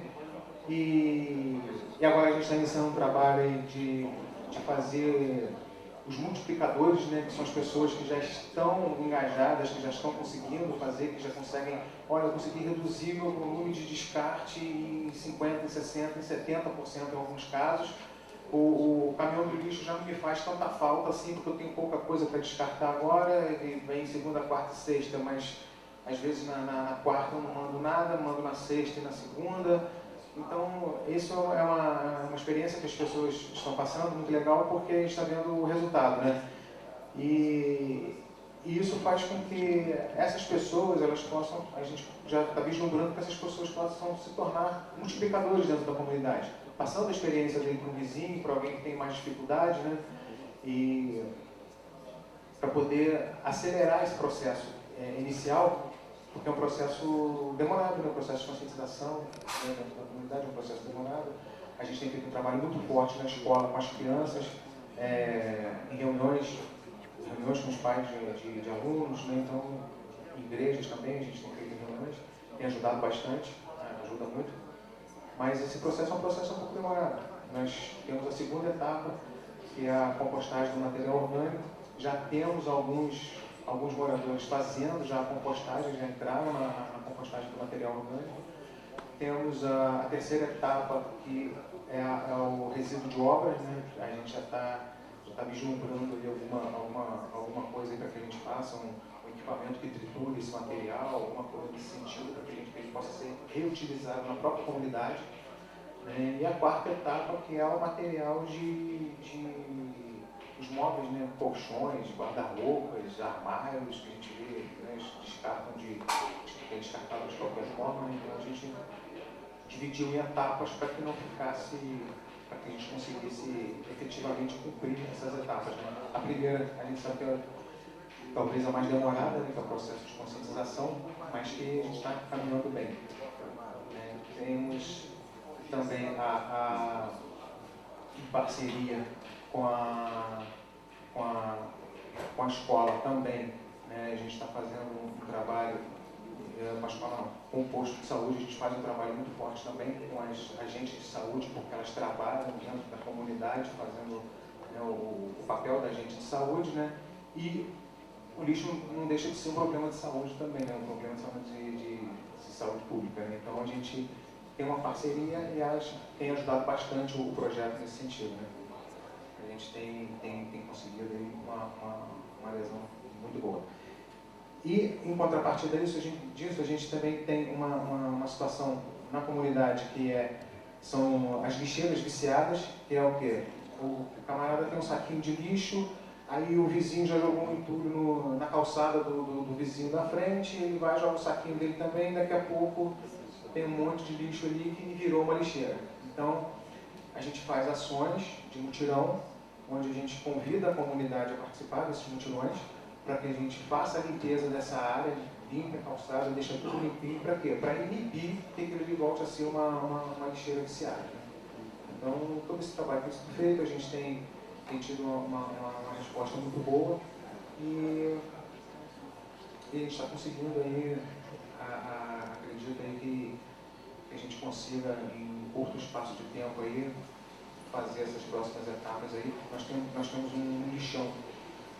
E agora a gente está iniciando um trabalho aí de fazer os multiplicadores, né, que são as pessoas que já estão engajadas, que já estão conseguindo fazer, que já conseguem, olha, eu consegui reduzir meu volume de descarte em 50%, em 60%, em 70% em alguns casos. O caminhão do lixo já não me faz tanta falta assim, porque eu tenho pouca coisa para descartar agora, ele vem segunda, quarta e sexta, mas às vezes na quarta eu não mando nada, mando na sexta e na segunda. Então, isso é uma experiência que as pessoas estão passando, muito legal, porque a gente está vendo o resultado, né? E isso faz com que essas pessoas, elas possam, a gente já está vislumbrando que essas pessoas possam se tornar multiplicadores dentro da comunidade, passando a experiência dele para um vizinho, para alguém que tem mais dificuldade, né? E para poder acelerar esse processo inicial, porque é um processo demorado, né? Um processo de conscientização, né, dentro da comunidade, é um processo demorado. A gente tem feito um trabalho muito forte na escola com as crianças, em reuniões com os pais de alunos, né? Então, em igrejas também, a gente tem feito reuniões, tem ajudado bastante, né? Ajuda muito. Mas esse processo é um processo um pouco demorado. Nós temos a segunda etapa, que é a compostagem do material orgânico. Já temos alguns moradores fazendo já a compostagem, já entraram na compostagem do material orgânico. Temos a terceira etapa, que é o resíduo de obras, né? A gente já está vislumbrando ali alguma coisa para que a gente faça, um equipamento que triture esse material, alguma coisa nesse sentido, para que ele possa ser reutilizado na própria comunidade. Né? E a quarta etapa, que é o material os móveis, né? Colchões, guarda-roupas, armários, que a gente vê, né? É descartado de qualquer forma, né? Então a gente dividiu em etapas para que não ficasse, para que a gente conseguisse efetivamente cumprir essas etapas. Né? A primeira, a gente sabe que é talvez a mais demorada, né? Que é o processo de conscientização, mas que a gente está caminhando bem. Temos também em parceria com a escola também, né? A gente está fazendo um trabalho com a escola, com o posto de saúde. A gente faz um trabalho muito forte também com as agentes de saúde, porque elas trabalham dentro da comunidade, fazendo, né, o papel da agente de saúde, né? E o lixo não deixa de ser um problema de saúde também, né? Um problema de saúde pública, né? Então a gente tem uma parceria e elas têm ajudado bastante o projeto nesse sentido, né? A gente tem conseguido aí uma adesão muito boa. E, em contrapartida disso, a gente também tem uma situação na comunidade que são as lixeiras viciadas, que é o quê? O camarada tem um saquinho de lixo, aí o vizinho já jogou um entulho na calçada do vizinho da frente, ele vai jogar o saquinho dele também, daqui a pouco tem um monte de lixo ali que virou uma lixeira. Então, a gente faz ações de mutirão, onde a gente convida a comunidade a participar desses mutirões, para que a gente faça a limpeza dessa área, limpe a calçada, deixa tudo limpinho, para quê? Para inibir que aquilo ali volte a ser uma lixeira viciada. Né? Então, todo esse trabalho tem sido feito, a gente tem tido uma resposta muito boa e a gente está conseguindo aí, acredito aí que a gente consiga, em curto espaço de tempo aí, fazer essas próximas etapas aí. Nós temos um lixão,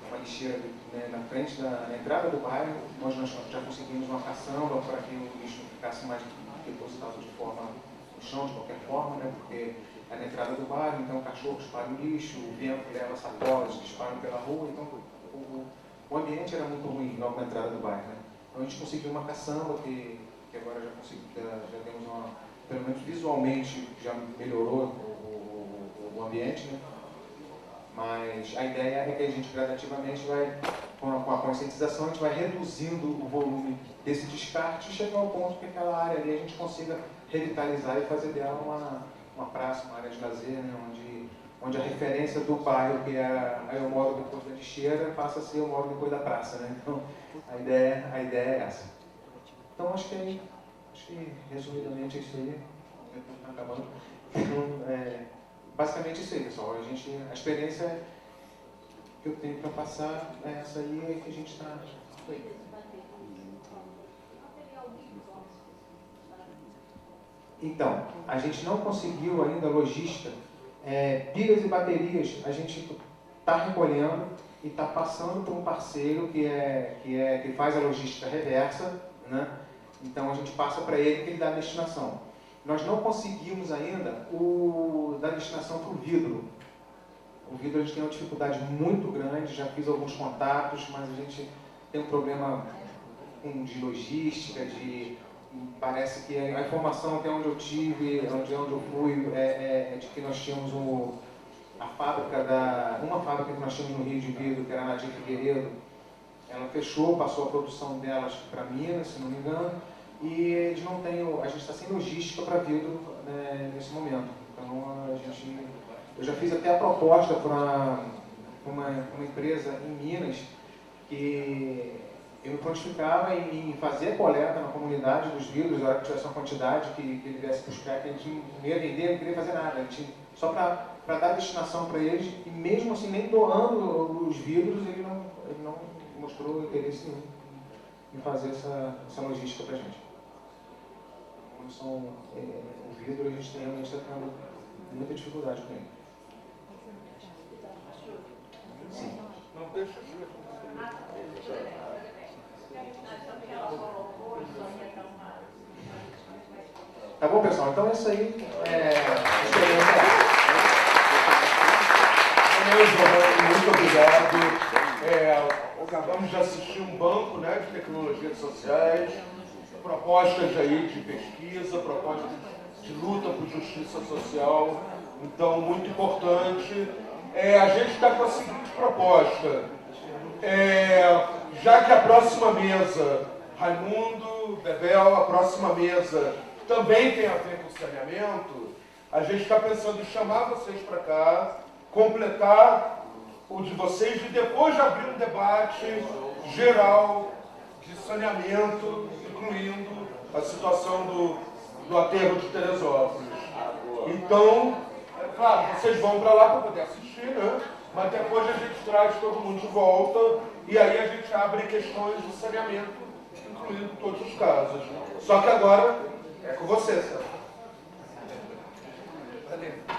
uma lixeira, né, na frente na entrada do bairro, nós já conseguimos uma caçamba para que o lixo ficasse mais depositado de forma no chão, de qualquer forma, né, porque é na entrada do bairro, então o cachorro espalha o lixo, o vento leva sacolas que espalham pela rua, então o ambiente era muito ruim logo na entrada do bairro. Né? Então a gente conseguiu uma caçamba que agora já temos pelo menos visualmente já melhorou o ambiente, né? Mas a ideia é que a gente gradativamente vai, com a conscientização, a gente vai reduzindo o volume desse descarte e chegar ao ponto que aquela área ali a gente consiga revitalizar e fazer dela uma praça, uma área de lazer, né? Onde a referência do bairro, que eu moro depois da lixeira, passa a ser eu moro depois da praça, né? Então, a ideia é essa. Então, acho que resumidamente é isso aí. Está acabando. Então, basicamente isso aí, pessoal. A experiência que eu tenho para passar é essa aí, é que a gente está... Então, a gente não conseguiu ainda logística. Pilhas e baterias a gente está recolhendo e está passando por um parceiro que faz a logística reversa, né? Então a gente passa para ele que ele dá a destinação. Nós não conseguimos ainda o da destinação para o vidro. O vidro a gente tem uma dificuldade muito grande, já fiz alguns contatos, mas a gente tem um problema de logística, parece que a informação até onde eu tive, onde eu fui, é de que nós tínhamos uma fábrica que nós tínhamos no Rio de Vidro, que era a Nadir Figueiredo, ela fechou, passou a produção delas para Minas, se não me engano, e eles não têm, a gente está sem logística para vidro, né, nesse momento. Então eu já fiz até a proposta para uma empresa em Minas que eu me prontificava em fazer a coleta na comunidade dos vidros, na hora que tivesse uma quantidade que ele viesse buscar, que a gente não ia vender, não queria fazer nada, a gente, só para dar destinação para eles, e mesmo assim, nem doando os vidros, ele não mostrou interesse nenhum em fazer essa logística para a gente. O vidro, a gente realmente está tendo muita dificuldade com ele. Sim. Não deixa de Tá bom, pessoal? Então, isso aí Muito obrigado. Acabamos de assistir um banco, né, de tecnologias sociais, propostas aí de pesquisa, propostas de luta por justiça social. Então, muito importante. A gente está com a seguinte proposta. Já que a próxima mesa, Raimundo, Bebel, a próxima mesa também tem a ver com saneamento, a gente está pensando em chamar vocês para cá, completar o de vocês e depois de abrir um debate geral de saneamento, incluindo a situação do aterro de Teresópolis. Então, claro, vocês vão para lá para poder assistir, né? Mas depois a gente traz todo mundo de volta e aí a gente abre questões de saneamento, incluindo todos os casos. Só que agora é com você, Sérgio. Valeu.